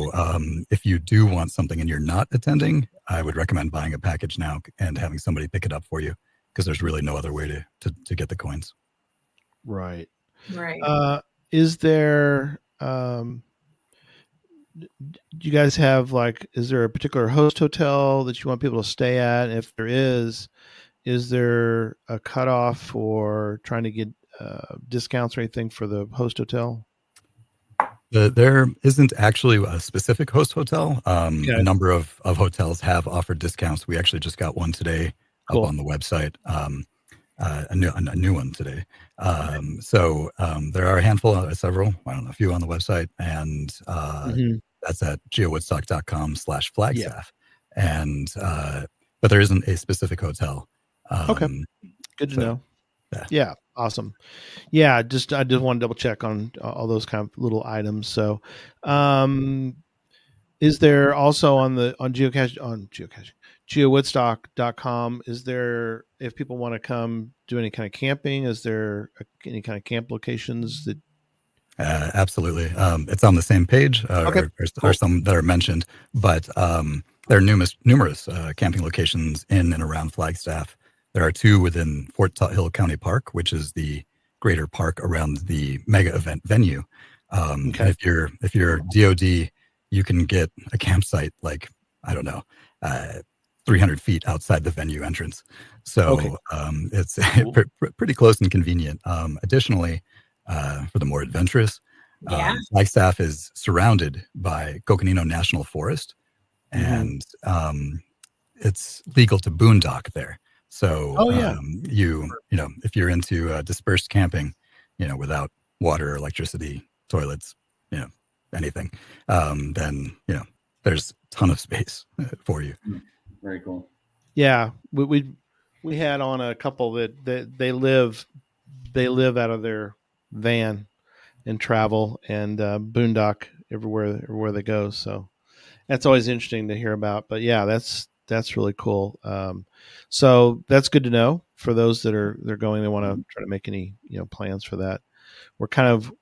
S6: if you do want something and you're not attending, I would recommend buying a package now and having somebody pick it up for you, because there's really no other way to get the coins.
S4: Right.
S5: Is
S4: there do you guys have is there a particular host hotel that you want people to stay at? If there is there a cutoff for trying to get discounts or anything for the host hotel?
S6: There isn't actually a specific host hotel. A number of hotels have offered discounts. We actually just got one today up on the website. A new one today. So there are a handful, several, I don't know, a few on the website, and that's at geowoodstock.com/Flagstaff. And but there isn't a specific hotel.
S4: Good to know. Yeah, awesome. Yeah, I just want to double check on all those kind of little items. So is there also on geowoodstock.com, is there, if people want to come do any kind of camping, is there any kind of camp locations that?
S6: Absolutely. It's on the same page, or some that are mentioned, but there are numerous camping locations in and around Flagstaff. There are 2 within Fort Hill County Park, which is the greater park around the mega event venue. And if you're DOD, you can get a campsite 300 feet outside the venue entrance. So it's pretty close and convenient. Additionally, for the more adventurous, Flagstaff is surrounded by Coconino National Forest, and it's legal to boondock there. So if you're into dispersed camping, without water, electricity, toilets, anything, then there's a ton of space for you.
S8: Very cool.
S4: Yeah, we had on a couple that they live out of their van and travel and boondock everywhere they go. So that's always interesting to hear about. But yeah, that's really cool. So that's good to know for those they're going. They want to try to make any plans for that. We're kind of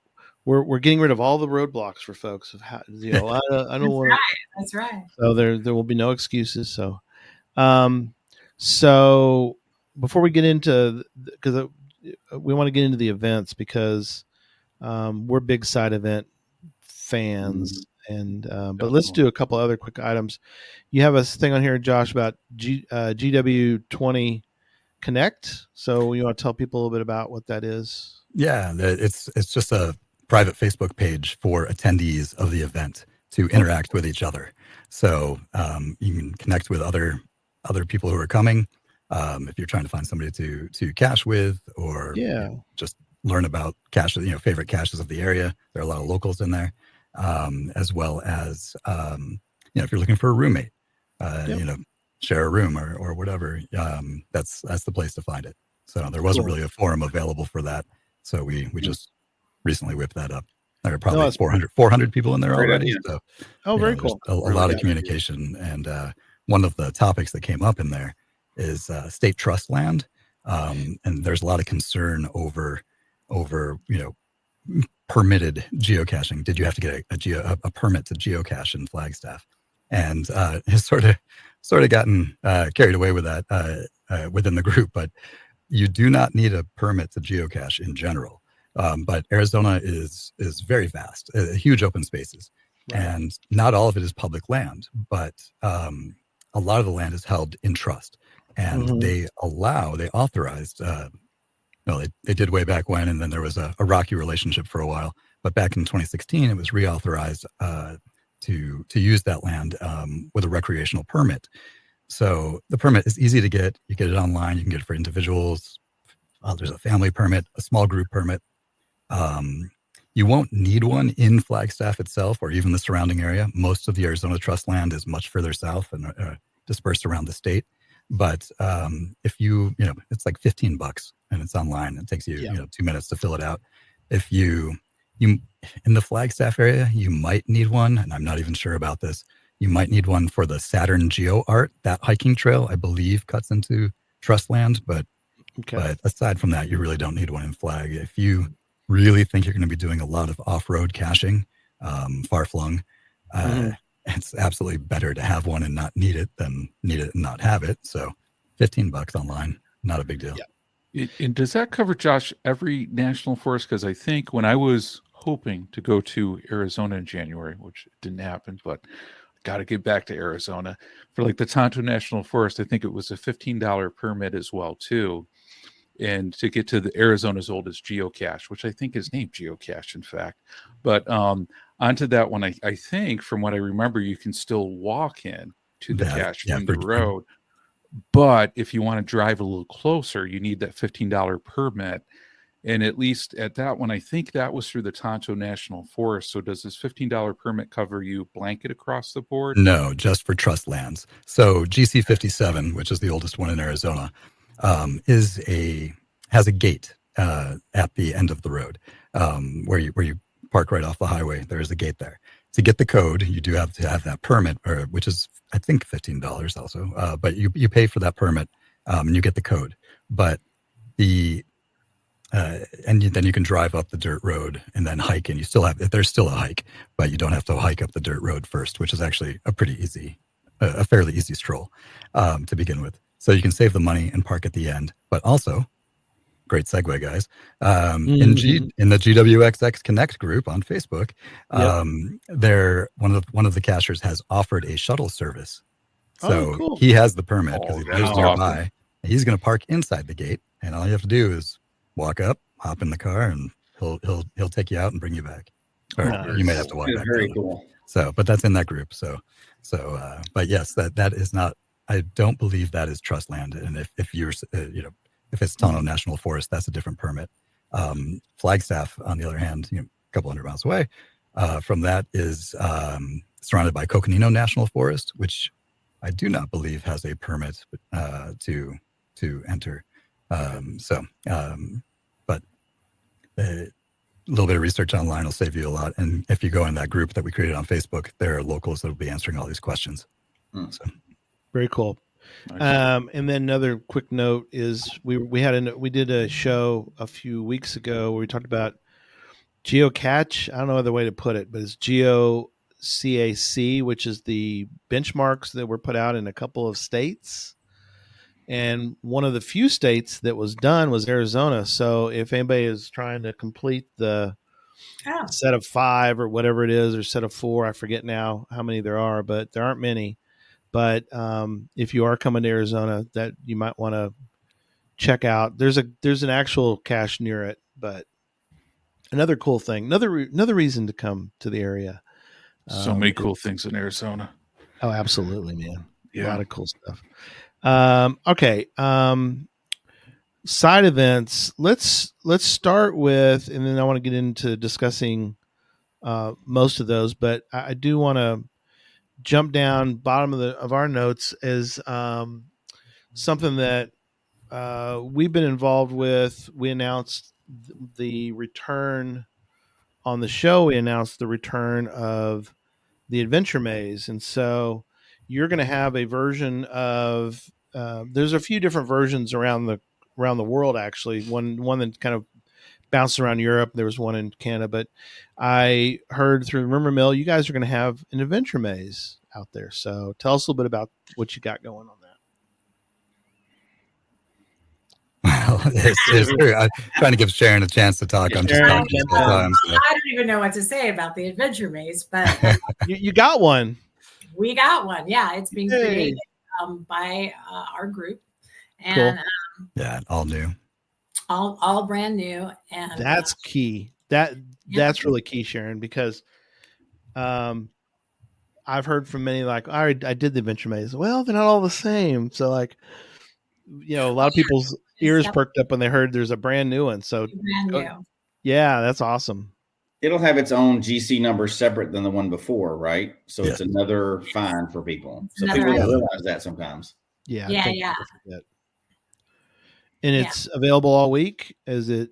S4: we're getting rid of all the roadblocks for folks of how I don't want to.
S5: That's right.
S4: So there will be no excuses. So so before we get into, because we want to get into the events, because we're big side event fans. And but let's do a couple other quick items. You have a thing on here, Josh, about GW20 Connect. So you want to tell people a little bit about what that is?
S6: Yeah, it's just a private Facebook page for attendees of the event to interact with each other. So you can connect with other people who are coming. If you're trying to find somebody to cache with, or just learn about caches, favorite caches of the area. There are a lot of locals in there, as well as if you're looking for a roommate, share a room or whatever. That's the place to find it. So there wasn't really a forum available for that. So we just recently whipped that up. There are probably 400 people in there already. So,
S4: very cool.
S6: A lot of communication. And one of the topics that came up in there is state trust land. And there's a lot of concern over permitted geocaching. Did you have to get a permit to geocache in Flagstaff? And it's sort of gotten carried away with that within the group, but you do not need a permit to geocache in general. But Arizona is very vast, huge open spaces, and not all of it is public land, but a lot of the land is held in trust, and they authorized, they did way back when, and then there was a rocky relationship for a while, but back in 2016, it was reauthorized to use that land with a recreational permit. So the permit is easy to get. You get it online. You can get it for individuals. There's a family permit, a small group permit. You won't need one in Flagstaff itself or even the surrounding area. Most of the Arizona Trust land is much further south and dispersed around the state. But if it's like $15 and it's online. It takes you 2 minutes to fill it out. If you in the Flagstaff area, you might need one, and I'm not even sure about this. You might need one for the Saturn Geo Art. That hiking trail, I believe, cuts into trust land, but aside from that, you really don't need one in Flag. If you really think you're going to be doing a lot of off-road caching, far-flung, it's absolutely better to have one and not need it than need it and not have it. So $15 online, not a big deal.
S7: Yeah. And does that cover, Josh, every national forest? Because I think when I was hoping to go to Arizona in January, which didn't happen, but got to get back to Arizona for like the Tonto National Forest, I think it was a $15 permit as well too. And to get to the Arizona's oldest geocache, which I think is named Geocache, in fact. But onto that one, I think from what I remember, you can still walk in to the cache from the road. But if you want to drive a little closer, you need that $15 permit. And at least at that one, I think that was through the Tonto National Forest. So does this $15 permit cover you blanket across the board?
S6: No, just for trust lands. So GC57, which is the oldest one in Arizona, has a gate at the end of the road where you park right off the highway. There is a gate there. To get the code, you do have to have that permit, which is I think $15 also. But you pay for that permit and you get the code. But then you can drive up the dirt road and then hike, and there's still a hike, but you don't have to hike up the dirt road first, which is actually a fairly easy stroll to begin with. So you can save the money and park at the end, but also, great segue, guys. In the GWXX Connect group on Facebook, one of the cachers has offered a shuttle service. So he has the permit because he lives nearby. Awesome. He's going to park inside the gate, and all you have to do is walk up, hop in the car, and he'll take you out and bring you back. Or you may have to walk back.
S8: Very cool.
S6: So, but that's in that group. But yes, that is not. I don't believe that is trust land. And if you're, if it's Tonto National Forest, that's a different permit. Flagstaff, on the other hand, a couple hundred miles away from that, is surrounded by Coconino National Forest, which I do not believe has a permit to enter. But little bit of research online will save you a lot. And if you go in that group that we created on Facebook, there are locals that will be answering all these questions. So.
S4: Very cool.
S7: Nice.
S4: And then another quick note is we did a show a few weeks ago where we talked about Geocache. I don't know other way to put it, but it's Geocache, which is the benchmarks that were put out in a couple of states. And one of the few states that was done was Arizona. So if anybody is trying to complete the set of 5 or whatever it is, or set of 4, I forget now how many there are, but there aren't many. But if you are coming to Arizona, that you might want to check out. There's an actual cache near it, but another cool thing, another reason to come to the area.
S7: So many cool things in Arizona.
S4: Oh, absolutely, man.
S7: Yeah.
S4: A lot of cool stuff. Okay. Side events. Let's start with, and then I want to get into discussing most of those, but I do want to jump down bottom of our notes as something that we've been involved with. We announced the return on the show. We announced the return of the Adventure Maze, and so you're going to have a version of. There's a few different versions around the world. Actually, one that kind of bounced around Europe. There was one in Canada, but I heard through Rumor Mill you guys are going to have an Adventure Maze out there. So tell us a little bit about what you got going on that.
S6: Well, it's true. I'm trying to give Sharon a chance to talk. I'm just talking the whole time. So.
S5: I don't even know what to say about the Adventure Maze, but
S4: you got one.
S5: We got one. Yeah, it's being created by our group, and
S4: cool.
S6: Yeah, all new,
S5: all brand new, and
S4: that's key. That's really key, Sharon, because I've heard from many like, I did the Adventure Maze. Well, they're not all the same. So like, a lot of people's ears perked up when they heard there's a brand new one. So
S5: brand new.
S4: Yeah, that's awesome.
S8: It'll have its own GC number separate than the one before, right? So it's another fine for people. So people don't realize that sometimes.
S4: Yeah.
S5: Yeah.
S4: And it's available all week. Is it?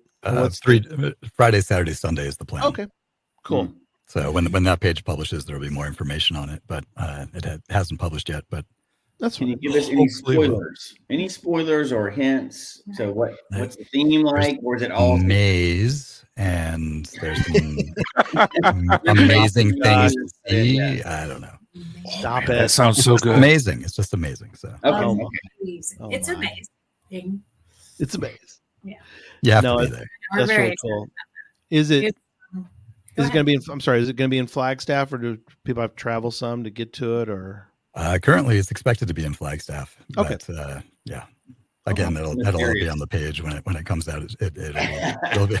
S6: Friday, Saturday, Sunday is the plan.
S4: Okay, cool.
S6: So when that page publishes, there'll be more information on it, but it hasn't published yet. But
S4: that's
S8: can you give us any spoilers? Any spoilers or hints? So what's the theme like, or is it all
S6: maze? And there's some amazing things to see. I don't know.
S4: Stop it!
S7: That sounds so good.
S6: Amazing. It's just amazing. So
S5: it's amazing.
S4: It's amazing.
S5: Yeah.
S6: You have to be there.
S4: That's really cool. Is it going to be? I'm sorry. Is it going to be in Flagstaff, or do people have to travel some to get to it? Or
S6: currently, it's expected to be in Flagstaff.
S4: Okay.
S6: But, yeah. Again, that'll all be on the page when it comes out. It'll be.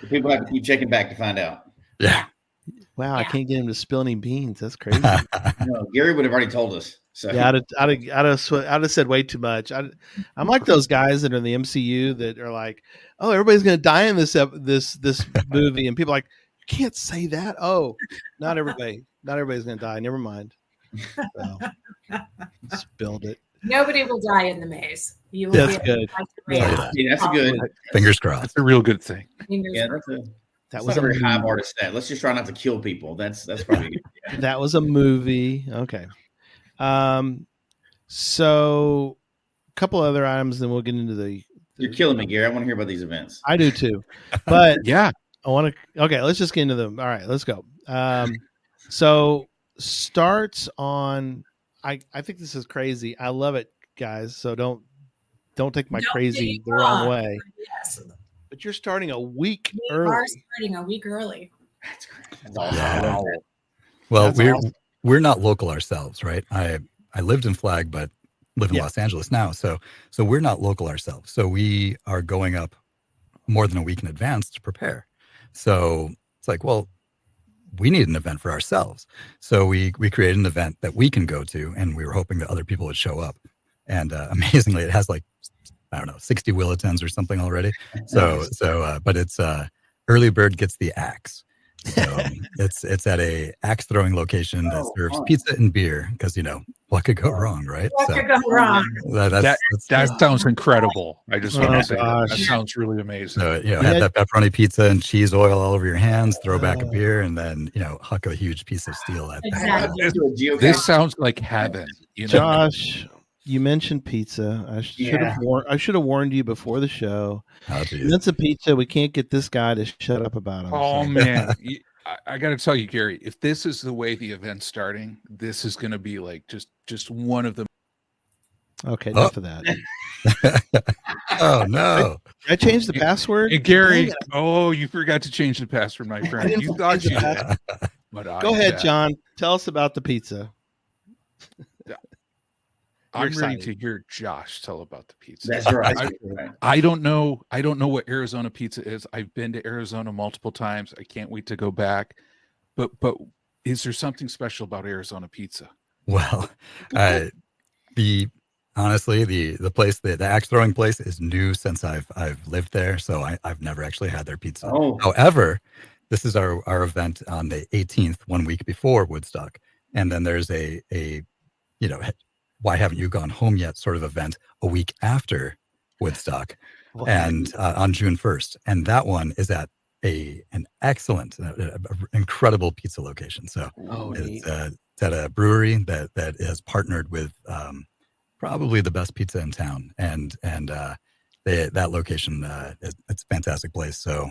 S8: People have to keep checking back to find out.
S6: Yeah.
S4: Wow, I can't get him to spill any beans. That's crazy.
S8: No, Gary would have already told us. So
S4: yeah, I'd have said way too much. I'm like those guys that are in the MCU that are like, oh, everybody's going to die in this movie, and people are like, you can't say that. Oh, not everybody's going to die. Never mind. So, spilled it.
S5: Nobody will die in the maze. You will.
S4: That's good.
S8: Yeah, that's a good.
S6: Fingers crossed.
S7: That's a real good thing.
S8: That was a very high bar to set. Let's just try not to kill people. That's probably good. Yeah.
S4: That was a movie. Okay. So a couple other items, then we'll get into the.
S8: You're killing me, Gary. I want to hear about these events.
S4: I do too, but
S7: yeah,
S4: I want to. Okay, let's just get into them. All right, let's go. So starts on. I think this is crazy. I love it, guys. So don't take my crazy the wrong way.
S5: Yes.
S4: But you're starting a week early.
S5: We are starting a week early.
S8: That's crazy.
S6: Yeah. Well, we're not local ourselves, right? I lived in Flag, but live in Los Angeles now. So we're not local ourselves. So we are going up more than a week in advance to prepare. So it's like, well, we need an event for ourselves. So we created an event that we can go to, and we were hoping that other people would show up. And amazingly, it has like, I don't know, 60 Willetons or something already. So but it's early bird gets the axe. So it's at a axe throwing location that serves
S8: fun.
S6: pizza and beer because what could go wrong, right?
S5: What could go wrong?
S7: That sounds incredible. I just want to say that
S4: gosh.
S7: sounds really amazing.
S6: So have that pepperoni pizza and cheese oil all over your hands, throw back a beer, and then huck a huge piece of steel at that.
S5: Exactly.
S7: This sounds like heaven.
S4: Josh, you mentioned pizza. I should have warned you before the show.
S6: Oh, geez.
S4: That's a pizza. We can't get this guy to shut up about him.
S7: Oh man, I got to tell you, Gary, if this is the way the event's starting, this is going to be like just one of the.
S4: Okay, enough of that.
S6: Oh no!
S4: I changed the password.
S7: Hey, Gary, you forgot to change the password, my friend. You thought you did.
S4: Go ahead, John. Tell us about the pizza.
S7: I'm ready to hear Josh tell about the pizza.
S8: That's right.
S7: I don't know what Arizona pizza is. I've been to Arizona multiple times. I can't wait to go back. But is there something special about Arizona pizza?
S6: Well, honestly, the place, the axe throwing place, is new since I've lived there, so I've never actually had their pizza.
S8: Oh.
S6: However, this is our event on the 18th, 1 week before Woodstock, and then there's a why haven't you gone home yet sort of event a week after Woodstock, and on June 1st, and that one is at an excellent, incredible pizza location. So it's at a brewery that has partnered with probably the best pizza in town, and that location it's a fantastic place. So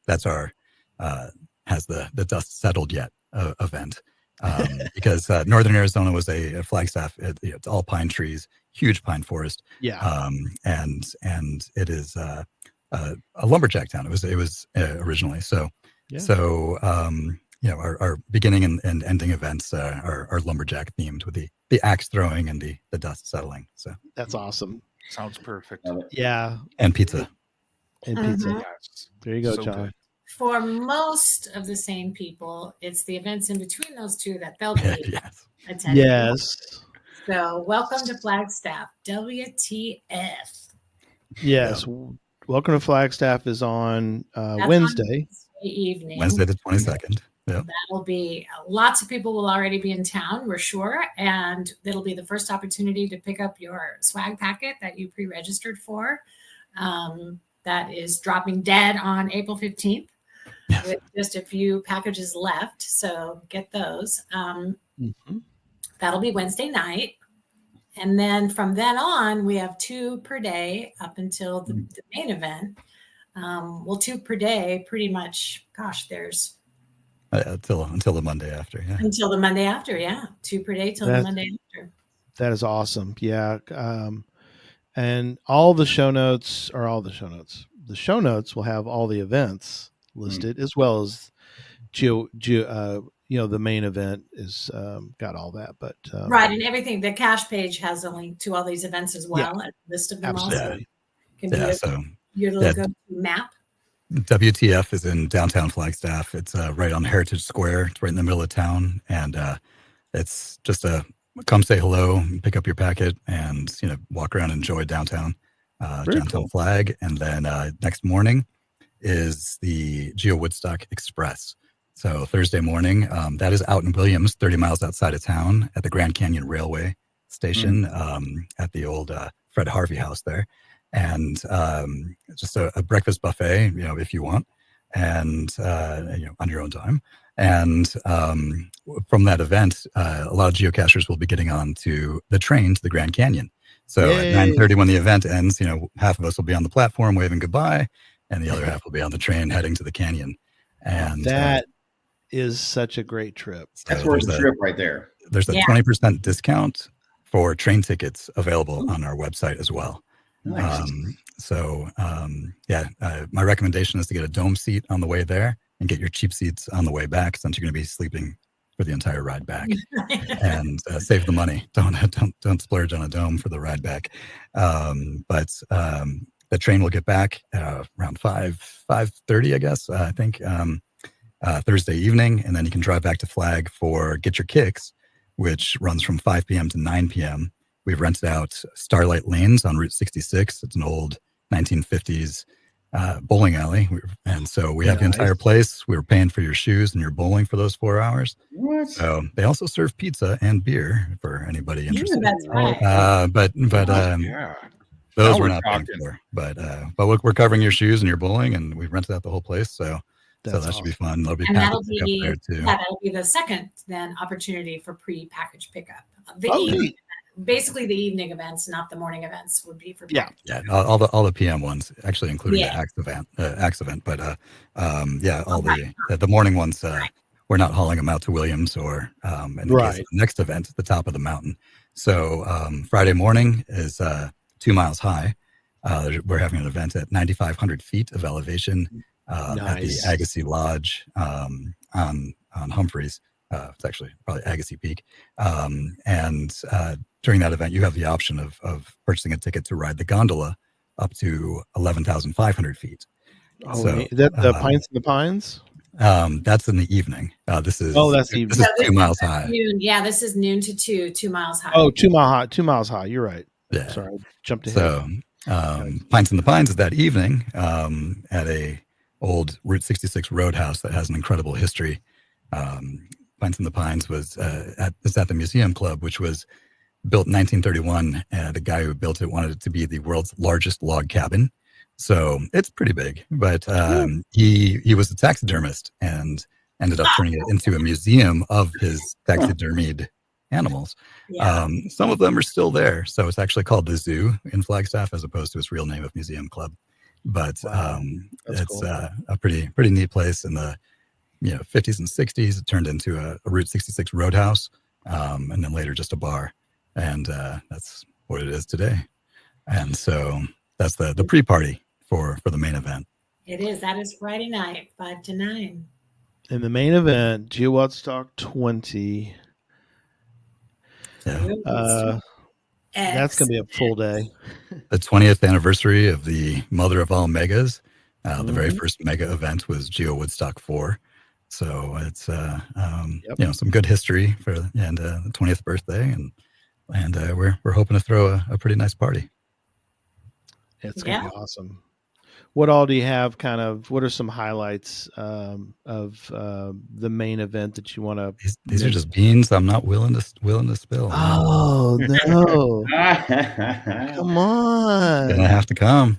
S6: that's our has the dust settled yet event. Because Northern Arizona was a Flagstaff. It's all pine trees, huge pine forest.
S4: Yeah.
S6: And it is a lumberjack town. It was originally. So our beginning and ending events are lumberjack themed with the axe throwing and the dust settling. So
S4: that's awesome.
S7: Sounds perfect.
S4: Yeah.
S6: And pizza.
S7: Yes.
S4: There you go,
S7: So
S4: John.
S7: good.
S5: For most of the same people, it's the events in between those two that they'll be attending.
S4: Yes.
S5: So welcome to Flagstaff. WTF.
S4: Yes. Welcome to Flagstaff is on
S5: That's
S4: Wednesday.
S5: on Wednesday evening.
S6: Wednesday the 22nd. Yeah.
S5: That'll be lots of people will already be in town, we're sure. And it'll be the first opportunity to pick up your swag packet that you pre-registered for. That is dropping dead on April 15th. With just a few packages left. So get those. That'll be Wednesday night. And then from then on, we have 2 per day up until the main event. 2 per day, pretty much, there's
S6: until the Monday after. Yeah.
S5: Until the Monday after. Yeah. 2 per day till the Monday after.
S4: That is awesome. Yeah. And all the show notes. The show notes will have all the events listed, as well as the main event is got all that, but
S5: right, and everything. The cache page has a link to all these events as well, a list of them.
S4: Absolutely.
S5: Also can be your little go-to map.
S6: WTF is in downtown Flagstaff. It's right on Heritage Square. It's right in the middle of town, and it's just come say hello, pick up your packet, and walk around and enjoy downtown
S4: cool.
S6: Flag. And then next morning is the Geowoodstock Express. So Thursday morning, that is out in Williams, 30 miles outside of town at the Grand Canyon Railway Station, at the old Fred Harvey House there. And just a breakfast buffet, if you want, and on your own time. And from that event, a lot of geocachers will be getting on to the train to the Grand Canyon. So at 9:30 when the event ends, half of us will be on the platform waving goodbye, and the other half will be on the train heading to the canyon. And
S4: that is such a great trip.
S8: That's worth the trip right there.
S6: There's a 20% discount for train tickets available on our website as well.
S8: Nice.
S6: My recommendation is to get a dome seat on the way there and get your cheap seats on the way back, since you're going to be sleeping for the entire ride back, and save the money. Don't splurge on a dome for the ride back. But the train will get back around 5:30, I guess. I think Thursday evening, and then you can drive back to Flag for Get Your Kicks, which runs from 5 p.m. to 9 p.m. We've rented out Starlight Lanes on Route 66. It's an old 1950s bowling alley, and so we have the entire place. We were paying for your shoes and your bowling for those 4 hours.
S8: What?
S6: So they also serve pizza and beer for anybody interested.
S5: That's right.
S6: But
S7: Yeah.
S6: those
S7: Now
S6: we're
S7: we're
S6: not paying
S7: talking.
S6: for. But we're covering your shoes and your bowling, and we've rented out the whole place. So that should be fun. There'll be
S5: And that'll
S6: package pickup there too.
S5: that'll be the second then opportunity for pre-package pickup. The
S4: Oh,
S5: evening,
S4: neat.
S5: basically the evening events, not the morning events, would be for
S4: Yeah.
S5: package.
S6: Yeah, all the PM ones, actually including
S5: Yeah.
S6: the Axe event. But all the morning ones, we're not hauling them out to Williams or in the case of the next event, at the top of the mountain. So Friday morning is 2 miles high. We're having an event at 9,500 feet of elevation at the Agassiz Lodge on Humphreys. It's actually probably Agassiz Peak. And during that event, you have the option of purchasing a ticket to ride the gondola up to 11,500 feet.
S4: Oh,
S6: so
S4: the Pints and the Pines?
S6: That's in the evening. This is
S4: that's
S6: this
S4: evening.
S6: is 2 miles high.
S5: Noon. Yeah, this is noon to 2 miles high.
S4: Oh, 2 mile high. 2 miles high. You're right.
S6: Yeah.
S4: Sorry, I jumped ahead.
S6: So Pints and the Pines is that evening at a old Route 66 roadhouse that has an incredible history. Pints and the Pines was at the Museum Club, which was built in 1931. The guy who built it wanted it to be the world's largest log cabin. So it's pretty big, but he was a taxidermist and ended up turning it into a museum of his taxidermied animals.
S5: Yeah.
S6: Some of them are still there. So it's actually called the Zoo in Flagstaff as opposed to its real name of Museum Club. But it's
S4: cool.
S6: A pretty neat place. In the 50s and 60s, it turned into a Route 66 roadhouse, and then later just a bar. And that's what it is today. And so that's the pre-party for the main event.
S5: It is. That is Friday night, 5 to 9.
S4: In the main event, Geowoodstock 20.
S6: Yeah.
S4: That's going to be a full day.
S6: The 20th anniversary of the mother of all megas. The very first mega event was Geowoodstock 4. So it's some good history for the 20th birthday, and we're hoping to throw a pretty nice party.
S4: It's going to be awesome. What all do you have? What are some highlights of the main event that you want to?
S6: These are just beans I'm not willing to spill.
S4: Oh no! Come on!
S6: Gonna have to come.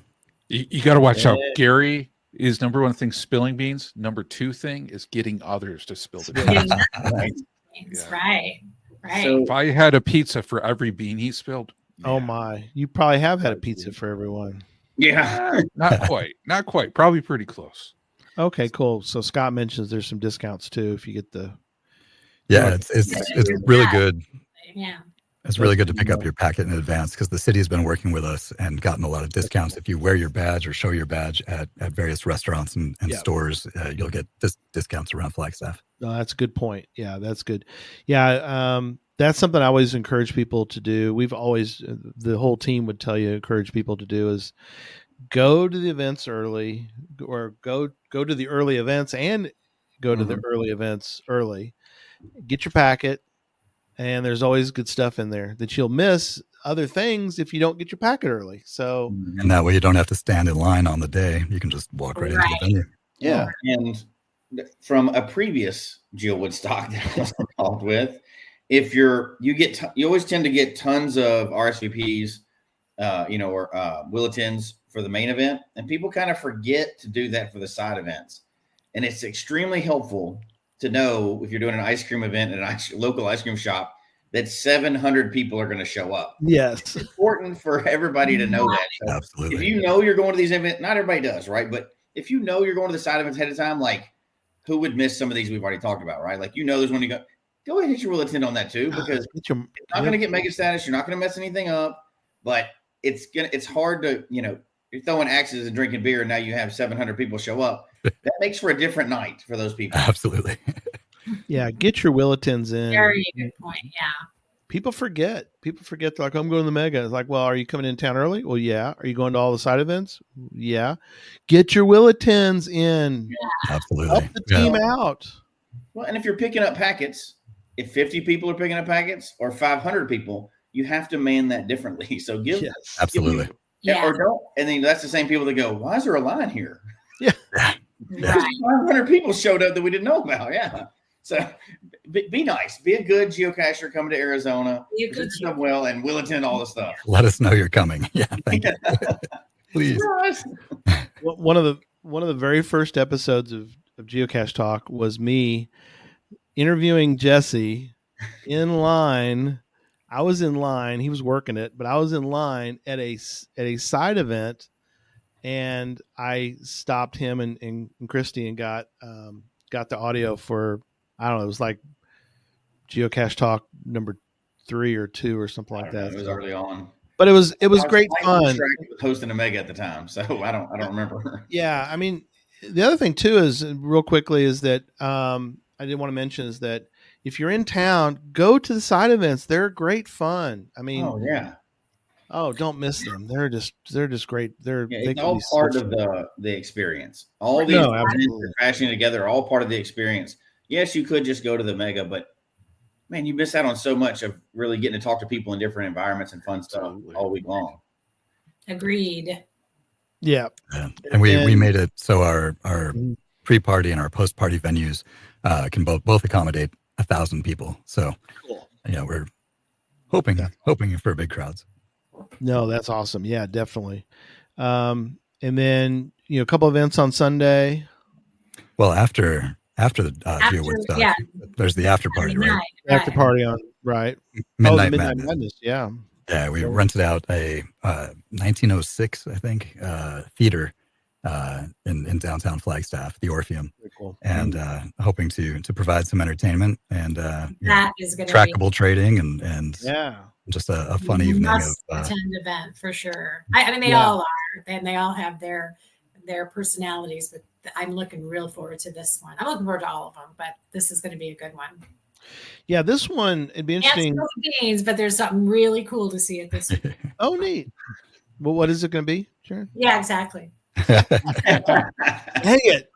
S7: You got to watch out. Gary is number one thing spilling beans. Number two thing is getting others to spill the beans.
S5: Right.
S7: So if I had a pizza for every bean he spilled.
S4: Oh my! You probably have had a pizza for everyone.
S8: Yeah.
S7: Not quite. Probably pretty close.
S4: Okay, cool. So Scott mentions there's some discounts too if you get the.
S6: Yeah, it's really good.
S5: Yeah.
S6: It's really good to pick up your packet in advance because the city has been working with us and gotten a lot of discounts. If you wear your badge or show your badge at various restaurants and stores, you'll get discounts around Flagstaff.
S4: No, that's a good point. Yeah, that's good. Yeah, that's something I always encourage people to do. The whole team would tell you, encourage people to do is go to the events early, or go to the early events and go to the early events early. Get your packet, and there's always good stuff in there that you'll miss other things if you don't get your packet early. So,
S6: and that way you don't have to stand in line on the day. You can just walk right into the venue.
S8: Yeah. And from a previous Geowoodstock that I was involved with, if you always tend to get tons of RSVPs, or bulletins for the main event, and people kind of forget to do that for the side events. And it's extremely helpful to know if you're doing an ice cream event at a local ice cream shop that 700 people are going to show up.
S4: Yes.
S8: It's important for everybody to know that. So
S6: absolutely.
S8: If you know you're going to these events, not everybody does, right? But if you know you're going to the side events ahead of time, like who would miss some of these we've already talked about, right? Like, there's one you go ahead and hit your bulletin on that too, because it's not going to get mega status. You're not going to mess anything up, but it's hard to, you're throwing axes and drinking beer and now you have 700 people show up. That makes for a different night for those people.
S6: Absolutely.
S4: Yeah. Get your bulletins in.
S5: Very good point. Yeah.
S4: People forget. They're like, I'm going to the mega. It's like, well, are you coming in town early? Well, yeah. Are you going to all the side events? Yeah. Get your bulletins in.
S5: Yeah.
S6: Absolutely.
S4: Help the team out.
S8: Well, and if you're picking up packets, if 50 people are picking up packets or 500 people, you have to man that differently. So
S6: absolutely.
S5: Yeah.
S8: Or don't. And then that's the same people that go, why is there a line here?
S4: Yeah.
S5: Right.
S8: 500 people showed up that we didn't know about. Yeah. So be nice. Be a good geocacher coming to Arizona.
S5: Be a good
S8: Do stuff well, and we'll attend all the stuff.
S6: Let us know you're coming. Yeah, thank you. Please.
S4: One of the very first episodes of Geocache Talk was me interviewing Jesse in line. I was in line. He was working it, but I was in line at a side event, and I stopped him and Christy and got the audio for, I don't know, it was like Geocache Talk number 3 or 2 or something like that.
S8: It was early on,
S4: but it was great fun.
S8: With hosting a mega at the time, so I don't remember.
S4: Yeah, I mean, the other thing too is, real quickly, is that I did want to mention is that if you're in town, go to the side events. They're great fun. I mean, don't miss them. They're just great.
S8: It's all part of the experience. All these events crashing together are all part of the experience. Yes, you could just go to the mega, but man, you miss out on so much of really getting to talk to people in different environments and fun stuff all week long.
S5: Agreed.
S4: Yeah.
S6: And we made it so our pre-party and our post-party venues can both accommodate 1,000 people. So
S4: cool.
S6: We're hoping for big crowds.
S4: No, that's awesome. Yeah, definitely. And then a couple events on Sunday.
S6: Well, after the Geowoodstock, there's the after party, right?
S4: After party on
S6: Midnight
S4: Madness. Yeah.
S6: Yeah, we rented out a 1906, I think, theater in downtown Flagstaff, the Orpheum,
S4: cool.
S6: And hoping to provide some entertainment and
S5: that is going to
S6: trackable trading and just a fun evening of
S5: attend event for sure. I mean, they all are, and they all have their personalities, but I'm looking real forward to this one. I'm looking forward to all of them, but this is going to be a good one.
S4: Yeah, this one, it'd be interesting.
S5: Beans, but there's something really cool to see at this.
S4: Oh, neat. Well, what is it going to be, Sharon?
S5: Yeah, exactly.
S4: Dang it!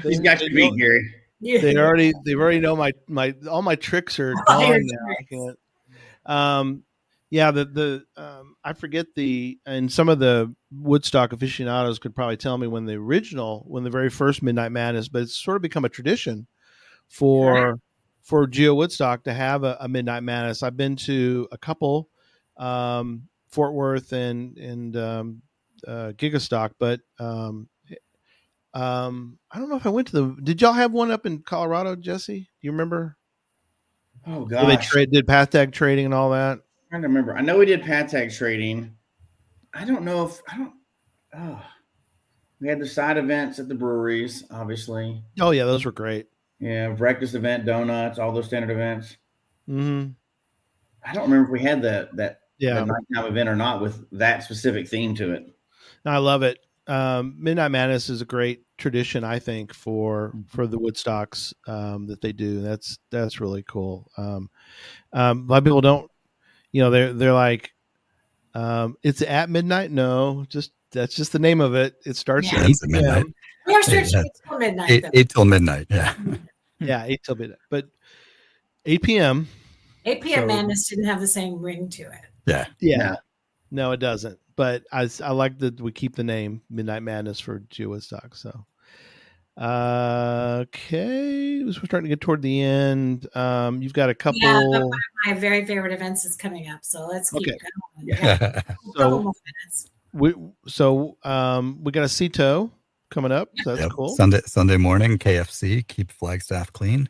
S8: He's got you beat, Gary.
S4: They already know my all my tricks are gone now. I can't. I forget and some of the Woodstock aficionados could probably tell me when the very first Midnight Madness, but it's sort of become a tradition for Geowoodstock to have a Midnight Madness. I've been to a couple, Fort Worth and Gigastock, but I don't know if I went to did y'all have one up in Colorado, Jesse? Do you remember?
S8: Oh gosh.
S4: They did path tag trading and all that.
S8: I'm trying to remember. I know we did path tag trading. I don't know if we had the side events at the breweries, obviously.
S4: Oh yeah, those were great.
S8: Yeah, breakfast event, donuts, all those standard events.
S4: Mm-hmm.
S8: I don't remember if we had that nighttime event or not with that specific theme to it.
S4: I love it. Midnight Madness is a great tradition, I think, for the Woodstocks that they do. That's really cool. A lot of people don't, they're like, it's at midnight. No, that's just the name of it. It starts at 8
S6: midnight.
S5: We are stretching till midnight.
S6: 8 till midnight. Yeah.
S4: Yeah, 8 till midnight. But 8 p.m.
S5: 8 p.m. Madness didn't have the same ring to it.
S6: Yeah.
S4: Yeah. No, it doesn't. But I like that we keep the name Midnight Madness for Geowoodstock. So, okay, we're starting to get toward the end. You've got a couple. Yeah,
S5: one of my very favorite events is coming up. So let's keep going.
S4: Yeah. So we got a CETO coming up. So that's cool.
S6: Sunday morning, KFC, keep Flagstaff clean.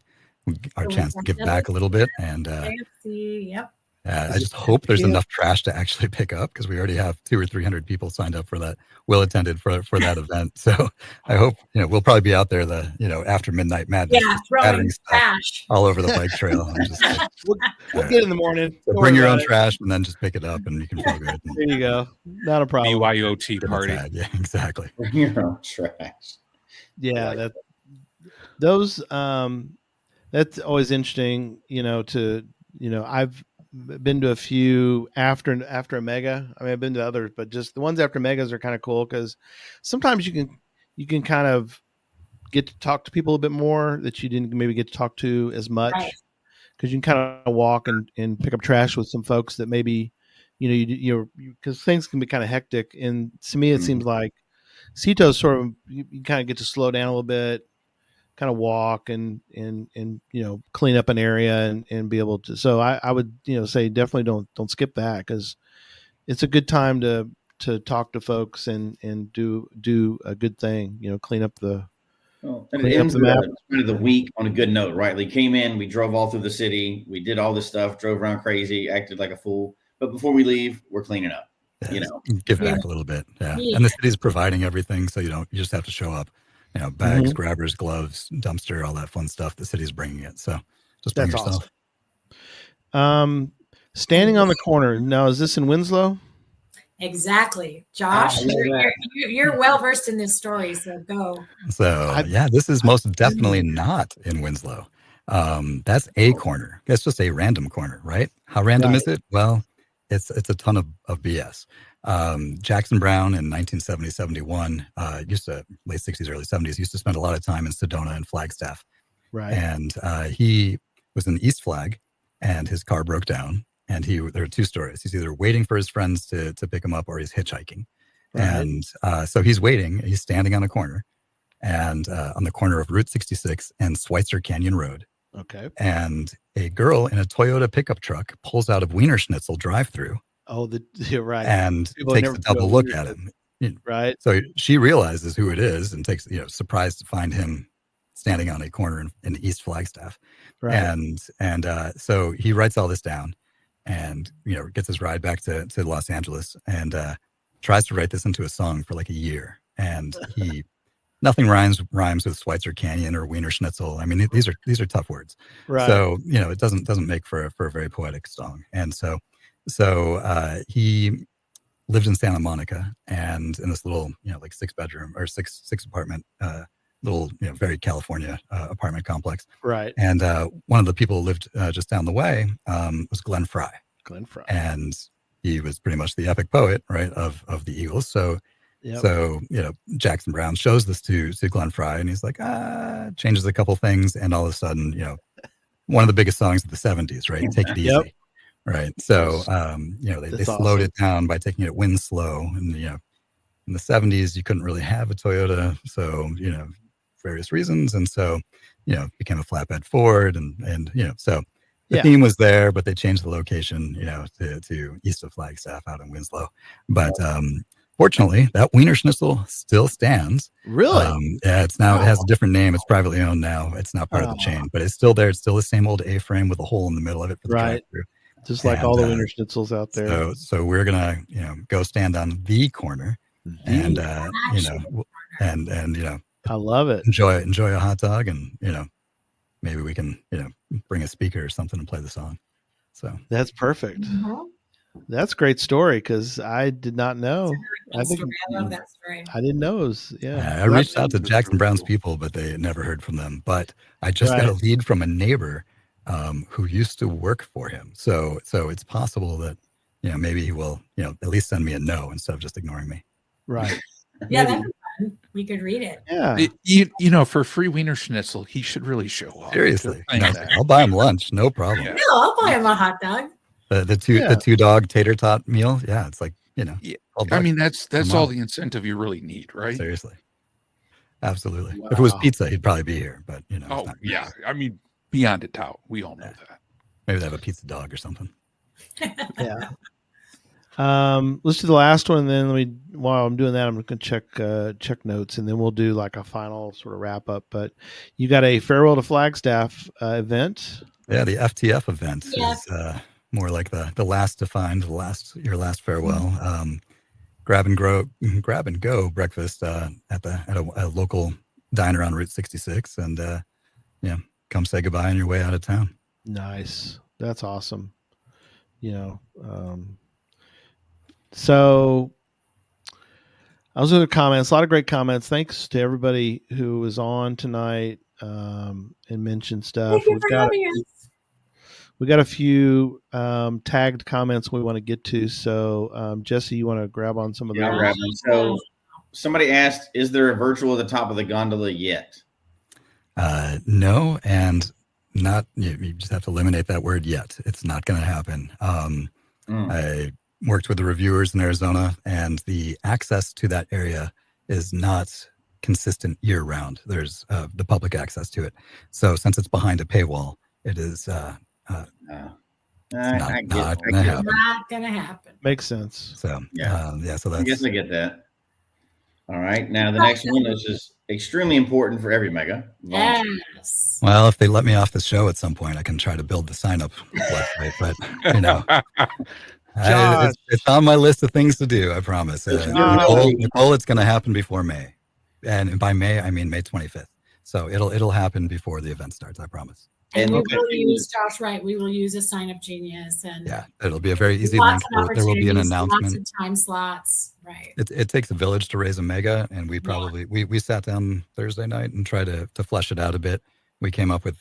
S6: Our chance to give back a little bit, and
S5: KFC, yep.
S6: I just hope there's enough trash to actually pick up, because we already have 200 or 300 people signed up for that, well attended for that event. So I hope we'll probably be out there after Midnight Madness,
S5: throwing trash
S6: all over the bike trail. Just,
S4: we'll get in the morning.
S6: So bring your own trash and then just pick it up, and you can feel good.
S4: There you go. Not a problem.
S7: BYOT party.
S6: Yeah, exactly.
S8: Bring your own trash.
S4: Yeah, those that's always interesting. I've been to a few after a mega. I mean, I've been to others, but just the ones after megas are kind of cool, because sometimes you can kind of get to talk to people a bit more that you didn't maybe get to talk to as much, because you can kind of walk and pick up trash with some folks that maybe you're because things can be kind of hectic. And to me, it seems like Cito sort of you kind of get to slow down a little bit, kind of walk and clean up an area and be able to. So I would say definitely don't skip that, because it's a good time to talk to folks and do a good thing. Clean up the.
S8: Well, and it ends the week on a good note, right? Like came in, we drove all through the city, we did all this stuff, drove around crazy, acted like a fool. But before we leave, we're cleaning up.
S6: Give back a little bit. Yeah. And the city's providing everything, so you just have to show up. Bags, grabbers, gloves, dumpster, all that fun stuff. The city's bringing it, so just bring yourself.
S4: Awesome. Standing on the corner. Now, is this in Winslow?
S5: Exactly, Josh. You're well versed in this story, so go.
S6: So this is most definitely not in Winslow. That's a corner. It's just a random corner, right? How random is it? Well, it's a ton of BS. Jackson Brown in 1970-71 used to, late 60s, early 70s, used to spend a lot of time in Sedona and Flagstaff. Right. And he was in East Flag, and his car broke down. And there are two stories. He's either waiting for his friends to pick him up, or he's hitchhiking. Right. And so he's waiting. He's standing on a corner, and on the corner of Route 66 and Schweitzer Canyon Road. Okay. And a girl in a Toyota pickup truck pulls out of Wiener Schnitzel drive-through.
S4: Oh, you're right.
S6: And takes a double look at him.
S4: Right.
S6: So she realizes who it is and takes, surprised to find him standing on a corner in East Flagstaff. Right. And so he writes all this down, and gets his ride back to Los Angeles, and tries to write this into a song for like a year. And nothing rhymes with Schweitzer Canyon or Wiener Schnitzel. I mean, these are tough words. Right. So it doesn't make for a very poetic song. And so he lived in Santa Monica, and in this little like 6-bedroom or six apartment little very California apartment complex. Right. And one of the people who lived just down the way was Glenn Fry. And he was pretty much the epic poet, right, of the Eagles. So Jackson Brown shows this to Glenn Fry, and he's like, changes a couple things, and all of a sudden, one of the biggest songs of the 70s, right? Take It Easy. Yep. Right. So they slowed it down by taking it wind slow. And in the 70s you couldn't really have a Toyota, so various reasons, and so became a flatbed Ford, and so the theme was there, but they changed the location to east of Flagstaff out in Winslow. But fortunately that Wiener Schnitzel still stands. Really? Yeah, it has a different name. It's privately owned now. It's not part of the chain, but it's still there. It's still the same old A-frame with a hole in the middle of it for the drive-through.
S4: Just like all the Wiener Schnitzels out there.
S6: So we're gonna go stand on the corner, and
S4: I love it.
S6: Enjoy a hot dog, and maybe we can bring a speaker or something and play the song. So
S4: that's perfect. Mm-hmm. That's a great story, because I did not know.
S5: I love that story.
S4: I didn't know.
S6: I reached out to Jackson Brown's people, but they never heard from them. But I just got a lead from a neighbor who used to work for him. So it's possible that maybe he will at least send me a no instead of just ignoring me.
S4: Right.
S5: Yeah, that'd be fun. We could read it.
S7: Yeah. For free Wiener Schnitzel, he should really show up.
S6: Seriously. I'll buy him lunch, no problem.
S5: Yeah. No, I'll buy him a hot dog.
S6: The two dog tater tot meal. Yeah, it's like
S7: Yeah. I mean, that's all the incentive you really need, right?
S6: Seriously. Absolutely. Wow. If it was pizza, he'd probably be here, but
S7: Oh yeah. I mean, beyond a doubt. We all know that.
S6: Maybe they have a pizza dog or something.
S4: Yeah. Let's do the last one, and then while I'm doing that, I'm going to check notes, and then we'll do like a final sort of wrap up. But you got a Farewell to Flagstaff event.
S6: Yeah, the FTF event is more like the last to find, your last farewell. Mm-hmm. Grab and go breakfast at a local diner on Route 66, and come say goodbye on your way out of town.
S4: Nice, that's awesome. So I was in the comments, a lot of great comments. Thanks to everybody who was on tonight and mentioned stuff.
S5: Thank you for having us.
S4: We got a few tagged comments we want to get to. So Jesse, you want to grab on some of those?
S8: I'll grab them. So somebody asked, is there a virtual at the top of the gondola yet?
S6: No, and not. You just have to eliminate that word yet. It's not going to happen. worked with the reviewers in Arizona, and the access to that area is not consistent year round. There's the public access to it. So since it's behind a paywall, it is not
S5: gonna happen.
S4: Makes sense.
S6: So so that's.
S8: I guess I get that. All right, now the next one is extremely important for every mega.
S5: Yes.
S6: Well, if they let me off the show at some point, I can try to build the sign up website. But it's on my list of things to do. I promise. Nicole, it's going to happen before May, and by May I mean May 25th. So it'll happen before the event starts. I promise.
S5: And we will use Josh, right? We will use a sign up genius, and
S6: it'll be a very easy link. There will be an announcement.
S5: Lots of time slots, right?
S6: It takes a village to raise a mega, and we probably we sat down Thursday night and tried to flesh it out a bit. We came up with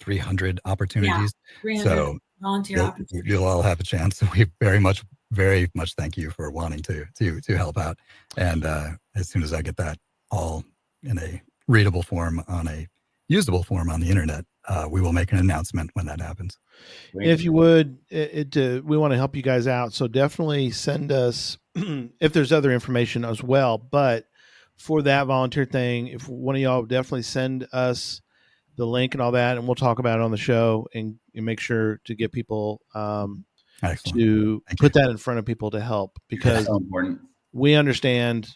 S6: 300 opportunities.
S5: 300
S6: so
S5: volunteer opportunities.
S6: You'll all have a chance. We very much thank you for wanting to help out. And as soon as I get that all in a readable form on a usable form on the internet, we will make an announcement when that happens.
S4: If you would, we want to help you guys out. So definitely send us if there's other information as well. But for that volunteer thing, if one of y'all definitely send us the link and all that, and we'll talk about it on the show and make sure to get people to put that in front of people to help, because
S8: so important. We
S4: understand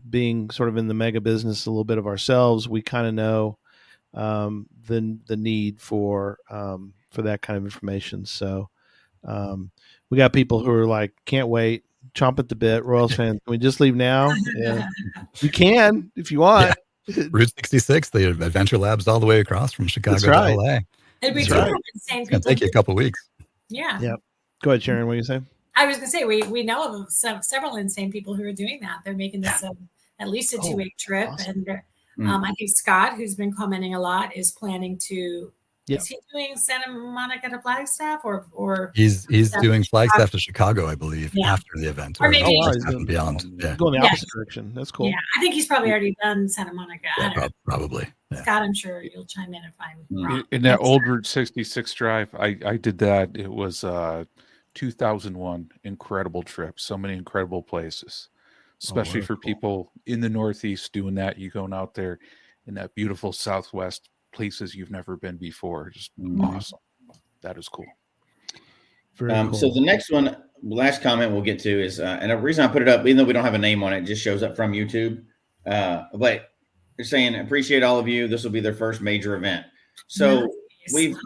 S4: being sort of in the mega business a little bit of ourselves. We kind of know the need for that kind of information. So we got people who are like, can't wait, chomp at the bit. Royals fans, can we just leave now? Yeah. You can if you want.
S6: Route 66, the Adventure Labs all the way across from Chicago to LA.
S5: And we
S6: It's
S5: do have insane
S6: It's gonna
S5: people.
S6: take you a couple weeks.
S5: Yeah.
S4: Yep. Go ahead, Sharon. What do you say?
S5: I was going to say, we know of several insane people who are doing that. They're making this at least a 2-week trip.
S4: Awesome.
S5: And I think Scott, who's been commenting a lot, is planning to.
S4: Yep.
S5: Is he doing Santa Monica to Flagstaff or
S6: He's doing Flagstaff to Chicago, I believe, after the event.
S5: Or maybe
S4: he's
S6: going beyond.
S4: Going the opposite direction. That's cool.
S5: Yeah, I think he's probably already done Santa Monica. I don't know.
S6: Probably. Yeah.
S5: Scott, I'm sure you'll chime in if I'm wrong.
S7: In that old Route 66 drive, I did that. It was 2001. Incredible trip. So many incredible places, especially for people in the Northeast doing that. You going out there in that beautiful Southwest, places you've never been before. Just awesome. That is cool.
S4: Very cool.
S8: So the next one, last comment we'll get to is, and the reason I put it up, even though we don't have a name on it, it just shows up from YouTube. But they're saying, appreciate all of you. This will be their first major event. So we've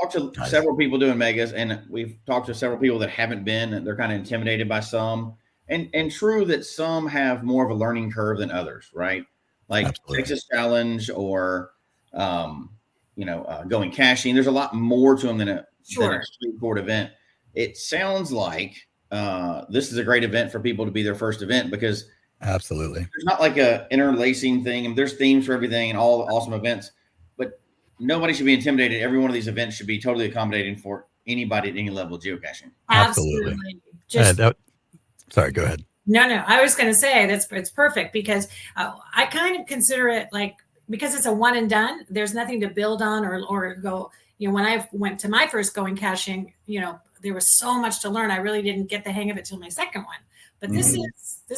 S8: talked to several people doing megas, and we've talked to several people that haven't been, and they're kind of intimidated by some. And true that some have more of a learning curve than others, right? Like Texas Challenge or going caching. There's a lot more to them than a straightforward event. It sounds like this is a great event for people to be their first event, because
S6: absolutely
S8: there's not like a interlacing thing, and there's themes for everything and all awesome events, but nobody should be intimidated. Every one of these events should be totally accommodating for anybody at any level of geocaching.
S5: Absolutely.
S6: Sorry, go ahead.
S5: No, I was going to say it's perfect, because I kind of consider it like, because it's a one and done, there's nothing to build on or go, when I went to my first going caching, there was so much to learn. I really didn't get the hang of it till my second one, but this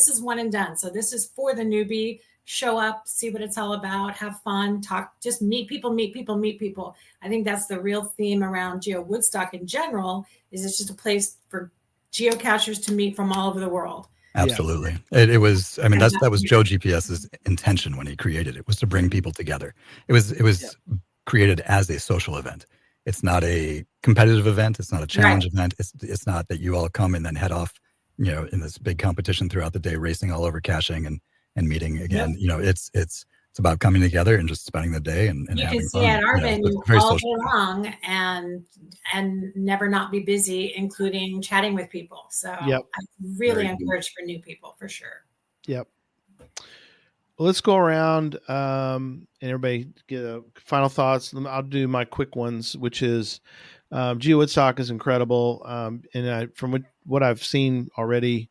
S5: is one and done. So this is for the newbie. Show up, see what it's all about, have fun, talk, just meet people. I think that's the real theme around Geowoodstock in general, is it's just a place for geocachers to meet from all over the world.
S6: Absolutely. It was, that was Joe GPS's intention when he created it, was to bring people together. It was created as a social event. It's not a competitive event. It's not a challenge event. It's not that you all come and then head off, in this big competition throughout the day, racing all over caching and meeting again. It's about coming together and just spending the day and
S5: you
S6: having
S5: can see
S6: fun.
S5: at our venue all day
S6: event.
S5: long and never not be busy, including chatting with people. So I really encourage for new people, for sure.
S4: Yep. Well, let's go around and everybody get a final thoughts. I'll do my quick ones, which is Geowoodstock is incredible. And from what I've seen already,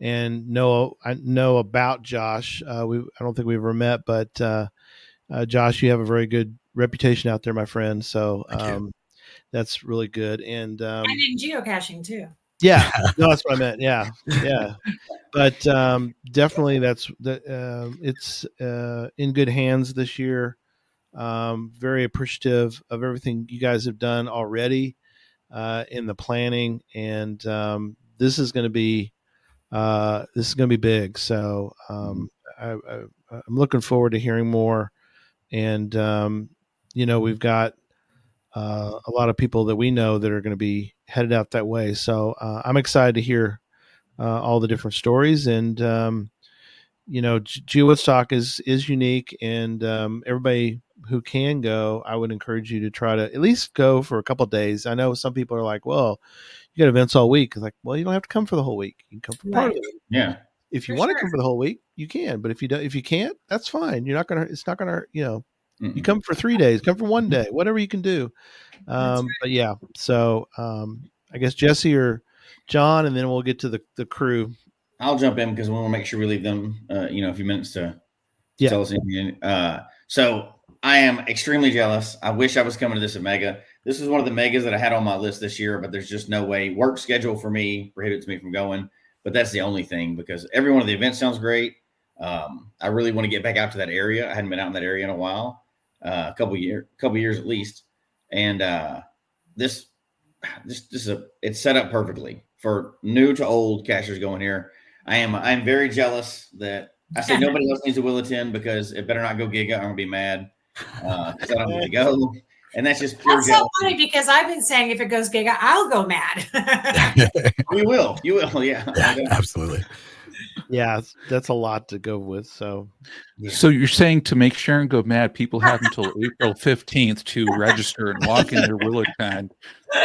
S4: and I know about Josh. I don't think we've ever met, but Josh, you have a very good reputation out there, my friend. So that's really good. And
S5: in geocaching too.
S4: Yeah, no, that's what I meant. Yeah, yeah. But definitely, it's in good hands this year. Very appreciative of everything you guys have done already in the planning, and this is going to be big. So I'm looking forward to hearing more. And we've got a lot of people that we know that are going to be headed out that way. So I'm excited to hear all the different stories. And Geowoodstock is unique, and everybody who can go, I would encourage you to try to at least go for a couple of days. I know some people are like, well, you got events all week. It's like, well, you don't have to come for the whole week. You can come for part of the week.
S8: Yeah.
S4: If you want to come for the whole week, you can. But if you can't, that's fine. It's not gonna, you come for 3 days, come for 1 day, whatever you can do. But yeah, so I guess Jesse or John, and then we'll get to the crew.
S8: I'll jump in because we want to make sure we leave them, a few minutes to tell us anything. So I am extremely jealous. I wish I was coming to this at Mega. This is one of the megas that I had on my list this year, but there's just no way. Work schedule for me prohibits me from going. But that's the only thing, because every one of the events sounds great. I really want to get back out to that area. I hadn't been out in that area in a while, a couple years at least. And this it's set up perfectly for new to old cachers going here. I'm very jealous that I say nobody else needs to will attend, because it better not go Giga. I'm gonna be mad because I don't get to go. And that's just pure jealousy.
S5: So funny, because I've been saying if it goes Giga, I'll go mad.
S8: You will, yeah.
S6: Absolutely.
S4: Yeah, that's a lot to go with. So
S7: you're saying to make Sharon go mad, people have until April 15th to register and walk in their will attend.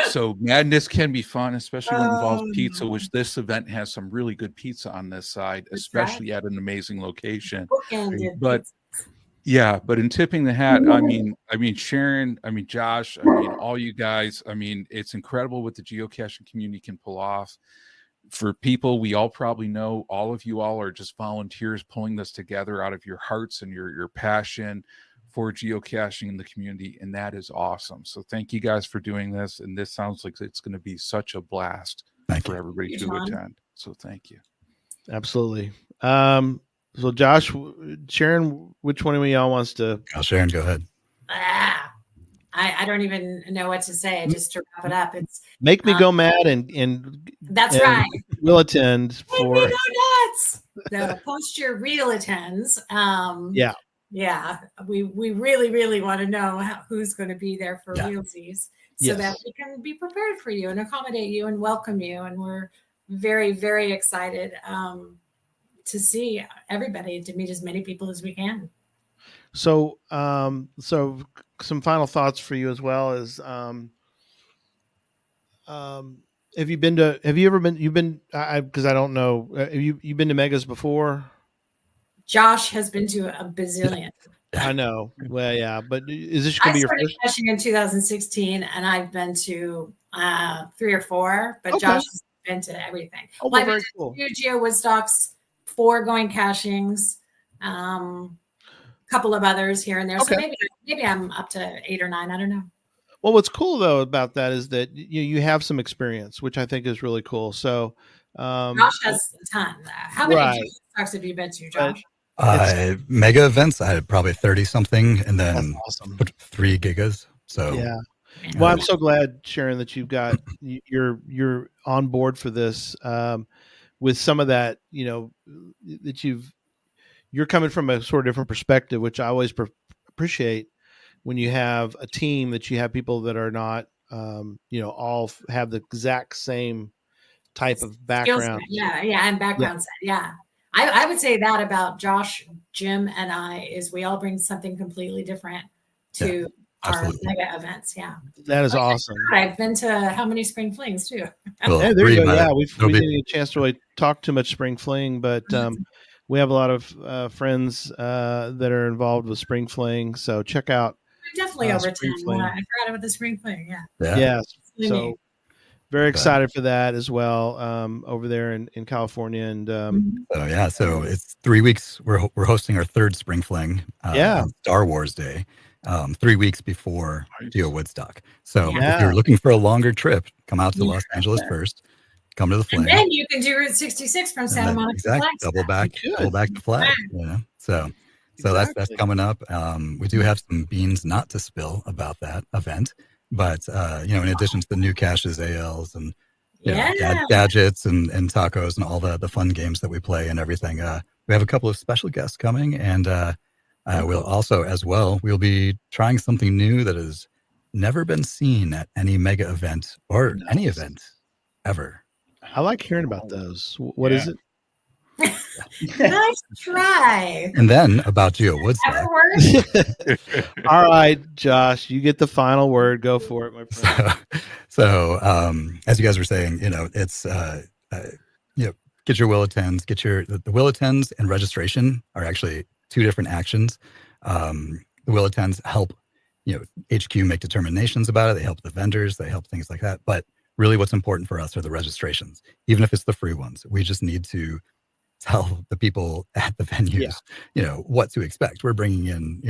S7: So madness can be fun, especially when it involves pizza, which this event has some really good pizza on this side, especially at an amazing location. But yeah, but in tipping the hat, I mean, Sharon, Josh, all you guys, it's incredible what the geocaching community can pull off. For people we all probably know, all of you all are just volunteers pulling this together out of your hearts and your passion for geocaching in the community, and that is awesome. So thank you guys for doing this, and this sounds like it's going to be such a blast for everybody to attend. So thank you.
S4: Absolutely. So Josh, Sharon, which one of y'all wants to?
S6: Sharon, go ahead.
S5: I don't even know what to say. Just to wrap it up, it's
S4: make me go mad and
S5: that's right.
S4: We'll attend for.
S5: Make me go nuts. The post your real attends. Yeah. We really want to know who's going to be there for realsies, so that we can be prepared for you and accommodate you and welcome you. And we're very, very excited to see everybody, to meet as many people as we can.
S4: So, some final thoughts for you as well is, have you ever been, because I don't know, you've been to Megas before?
S5: Josh has been to a bazillion.
S4: I know. Well, yeah, but is this going to be your first?
S5: I started caching in 2016, and I've been to 3 or 4, but Josh has been to everything.
S4: Oh,
S5: well,
S4: very cool.
S5: 2 Geowoodstocks, 4 going cachings, couple of others here and there. So maybe I'm up to 8 or 9. I don't know.
S4: Well, what's cool though about that is that you have some experience, which I think is really cool. So
S5: Josh has a ton. How many Geowoodstocks have you been to, Josh?
S6: Mega events, I had probably 30 something, and then
S4: awesome.
S6: 3 gigas. So
S4: yeah. Well, I'm so glad, Sharon, that you're on board for this. With some of that, that you're coming from a sort of different perspective, which I always appreciate when you have a team, that you have people that are not, all have the exact same type of background.
S5: And background set. Yeah. I would say that about Josh, Jim, and I is we all bring something completely different to our mega events. Yeah.
S4: That is awesome.
S5: I've been to how many spring flings too?
S4: Well, there you go. Yeah. We didn't get a chance to really talk too much spring fling, but we have a lot of friends that are involved with spring fling. So check out.
S5: Definitely over 10. I forgot about the spring fling. Yeah.
S4: Yes. So very excited for that as well, over there in California. And
S6: so it's 3 weeks. We're hosting our 3rd spring fling. On Star Wars Day, 3 weeks before Geowoodstock. So if you're looking for a longer trip, come out to Los Angeles first. come to the
S5: And
S6: fling.
S5: then you can do Route 66 from Santa Monica.
S6: Exactly. Double back to flag. So that's coming up. We do have some beans not to spill about that event, but in addition to the new caches, ALs, and gadgets and tacos and all the fun games that we play and everything, we have a couple of special guests coming, and we'll also we'll be trying something new that has never been seen at any mega event or any event ever.
S4: I like hearing about those. What is it?
S5: Nice try.
S6: And then about Geowoodstock.
S4: All right, Josh, you get the final word. Go for it, my friend.
S6: So as you guys were saying, it's get your will attends, the will attends and registration are actually two different actions. The will attends help, HQ make determinations about it. They help the vendors, they help things like that. But really what's important for us are the registrations, even if it's the free ones. We just need to tell the people at the venues, what to expect. We're bringing in,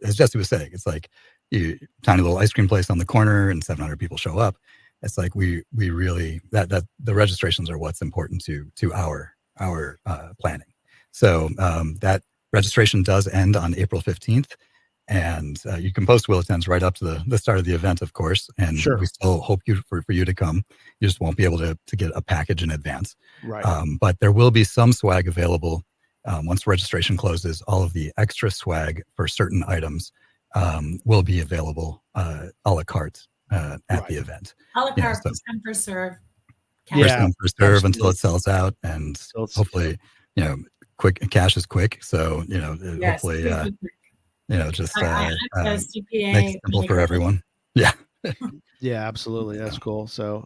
S6: as Jesse was saying, it's like tiny little ice cream place on the corner and 700 people show up. It's like we really that the registrations are what's important to our planning. So that registration does end on April 15th. And you can post will attends right up to the start of the event, of course. And we still hope for you to come. You just won't be able to get a package in advance.
S4: Right.
S6: But there will be some swag available once registration closes. All of the extra swag for certain items will be available a la carte at the event.
S5: A la carte, first come, first serve.
S6: First come, first serve until it sells out. And hopefully, quick cash is quick. So, hopefully... just make it simple for everyone. Yeah.
S4: Yeah, absolutely. That's cool. So,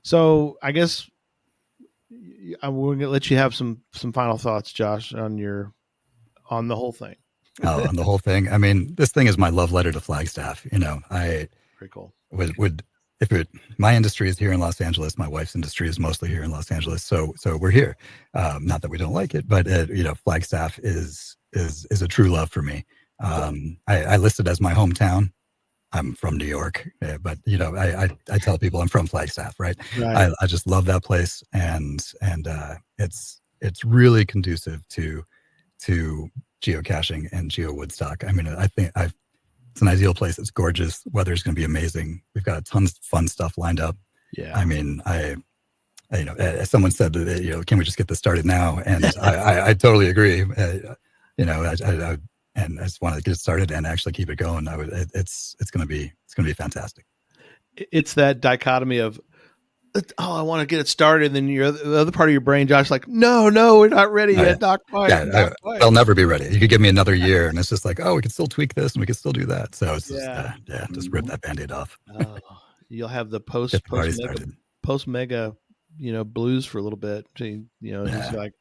S4: so I guess we're going to let you have some final thoughts, Josh, on the whole thing.
S6: On the whole thing. I mean, this thing is my love letter to Flagstaff. I
S4: very cool.
S6: My industry is here in Los Angeles. My wife's industry is mostly here in Los Angeles. So we're here. Not that we don't like it, but Flagstaff is a true love for me. I list it as my hometown. I'm from New York, but I tell people I'm from Flagstaff, right? I just love that place, and it's really conducive to geocaching and Geowoodstock. I mean, I think it's an ideal place. It's gorgeous. Weather's going to be amazing. We've got tons of fun stuff lined up.
S4: Yeah.
S6: I mean, someone said that, can we just get this started now? And I totally agree. And I just want to get it started and actually keep it going. It's going to be fantastic.
S4: It's that dichotomy of, I want to get it started. And then the other part of your brain, Josh, like, no, we're not ready yet. Not quite.
S6: They'll never be ready. You could give me another year, and it's just like, we can still tweak this and we can still do that. So it's just rip that Band-Aid off.
S4: You'll have the post mega, blues for a little bit. Just like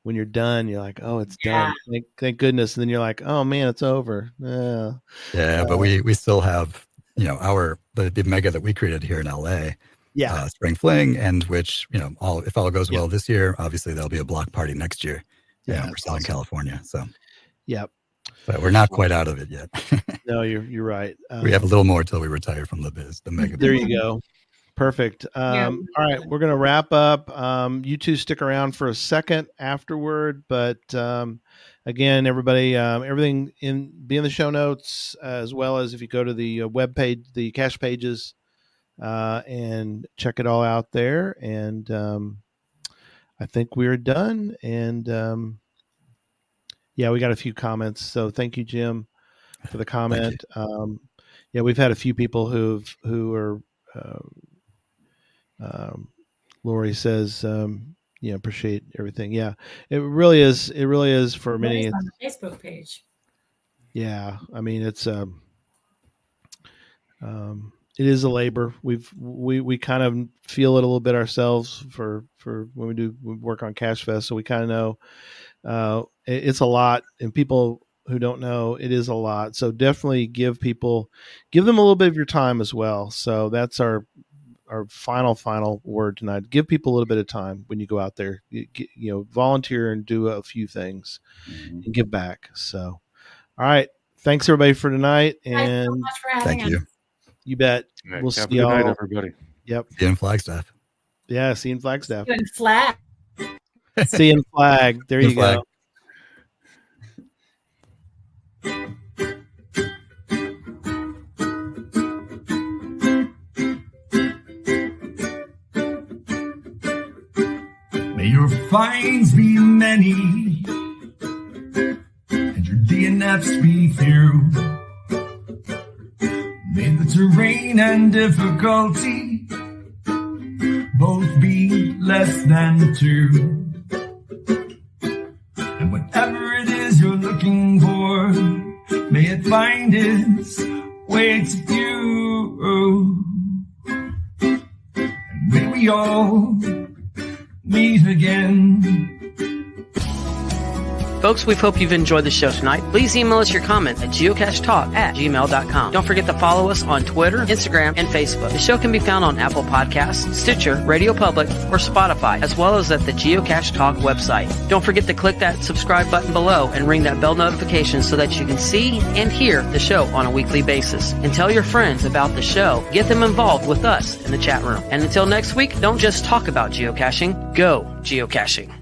S4: when you're done, you're like, it's done. Thank goodness. And then you're like, oh man, it's over.
S6: But we still have, the mega that we created here in LA. Spring Fling, and which if all goes well this year, obviously there'll be a block party next year. We're still in California, so but we're not quite out of it yet.
S4: No, you're right.
S6: We have a little more till we retire from the biz. The mega.
S4: There you go. Perfect. All right, we're gonna wrap up. You two stick around for a second afterward, but again, everybody, everything be in the show notes, as well as if you go to the web page, the cache pages. And check it all out there. And I think we're done. And we got a few comments. So thank you, Jim, for the comment. We've had a few people who are. Lori says, appreciate everything. Yeah, it really is. It really is for many.
S5: It's on the Facebook page.
S4: Yeah, I mean it's. It is a labor. We kind of feel it a little bit ourselves for when we work on Cache Fest. So we kind of know it's a lot, and people who don't know, it is a lot. So definitely give them a little bit of your time as well. So that's our final word tonight. Give people a little bit of time when you go out there. Volunteer and do a few things and give back. So, all right. Thanks everybody for tonight. And
S5: thanks so much for having us.
S6: You.
S4: You bet.
S7: Right.
S4: We'll
S7: Have
S4: see
S7: a good
S4: y'all.
S7: night, everybody.
S4: Yep.
S6: See you in Flagstaff.
S4: Yeah, seeing Flagstaff.
S5: Doing flag.
S4: Seeing flag. There you
S6: Flag.
S4: go.
S9: May your finds be many and your DNFs be few. May the terrain and difficulty both be less than 2. And whatever it is you're looking for, may it find its way to you. And may we all meet again.
S2: Folks, we hope you've enjoyed the show tonight. Please email us your comment at geocachetalk@gmail.com. Don't forget to follow us on Twitter, Instagram, and Facebook. The show can be found on Apple Podcasts, Stitcher, Radio Public, or Spotify, as well as at the Geocache Talk website. Don't forget to click that subscribe button below and ring that bell notification so that you can see and hear the show on a weekly basis. And tell your friends about the show. Get them involved with us in the chat room. And until next week, don't just talk about geocaching, go geocaching.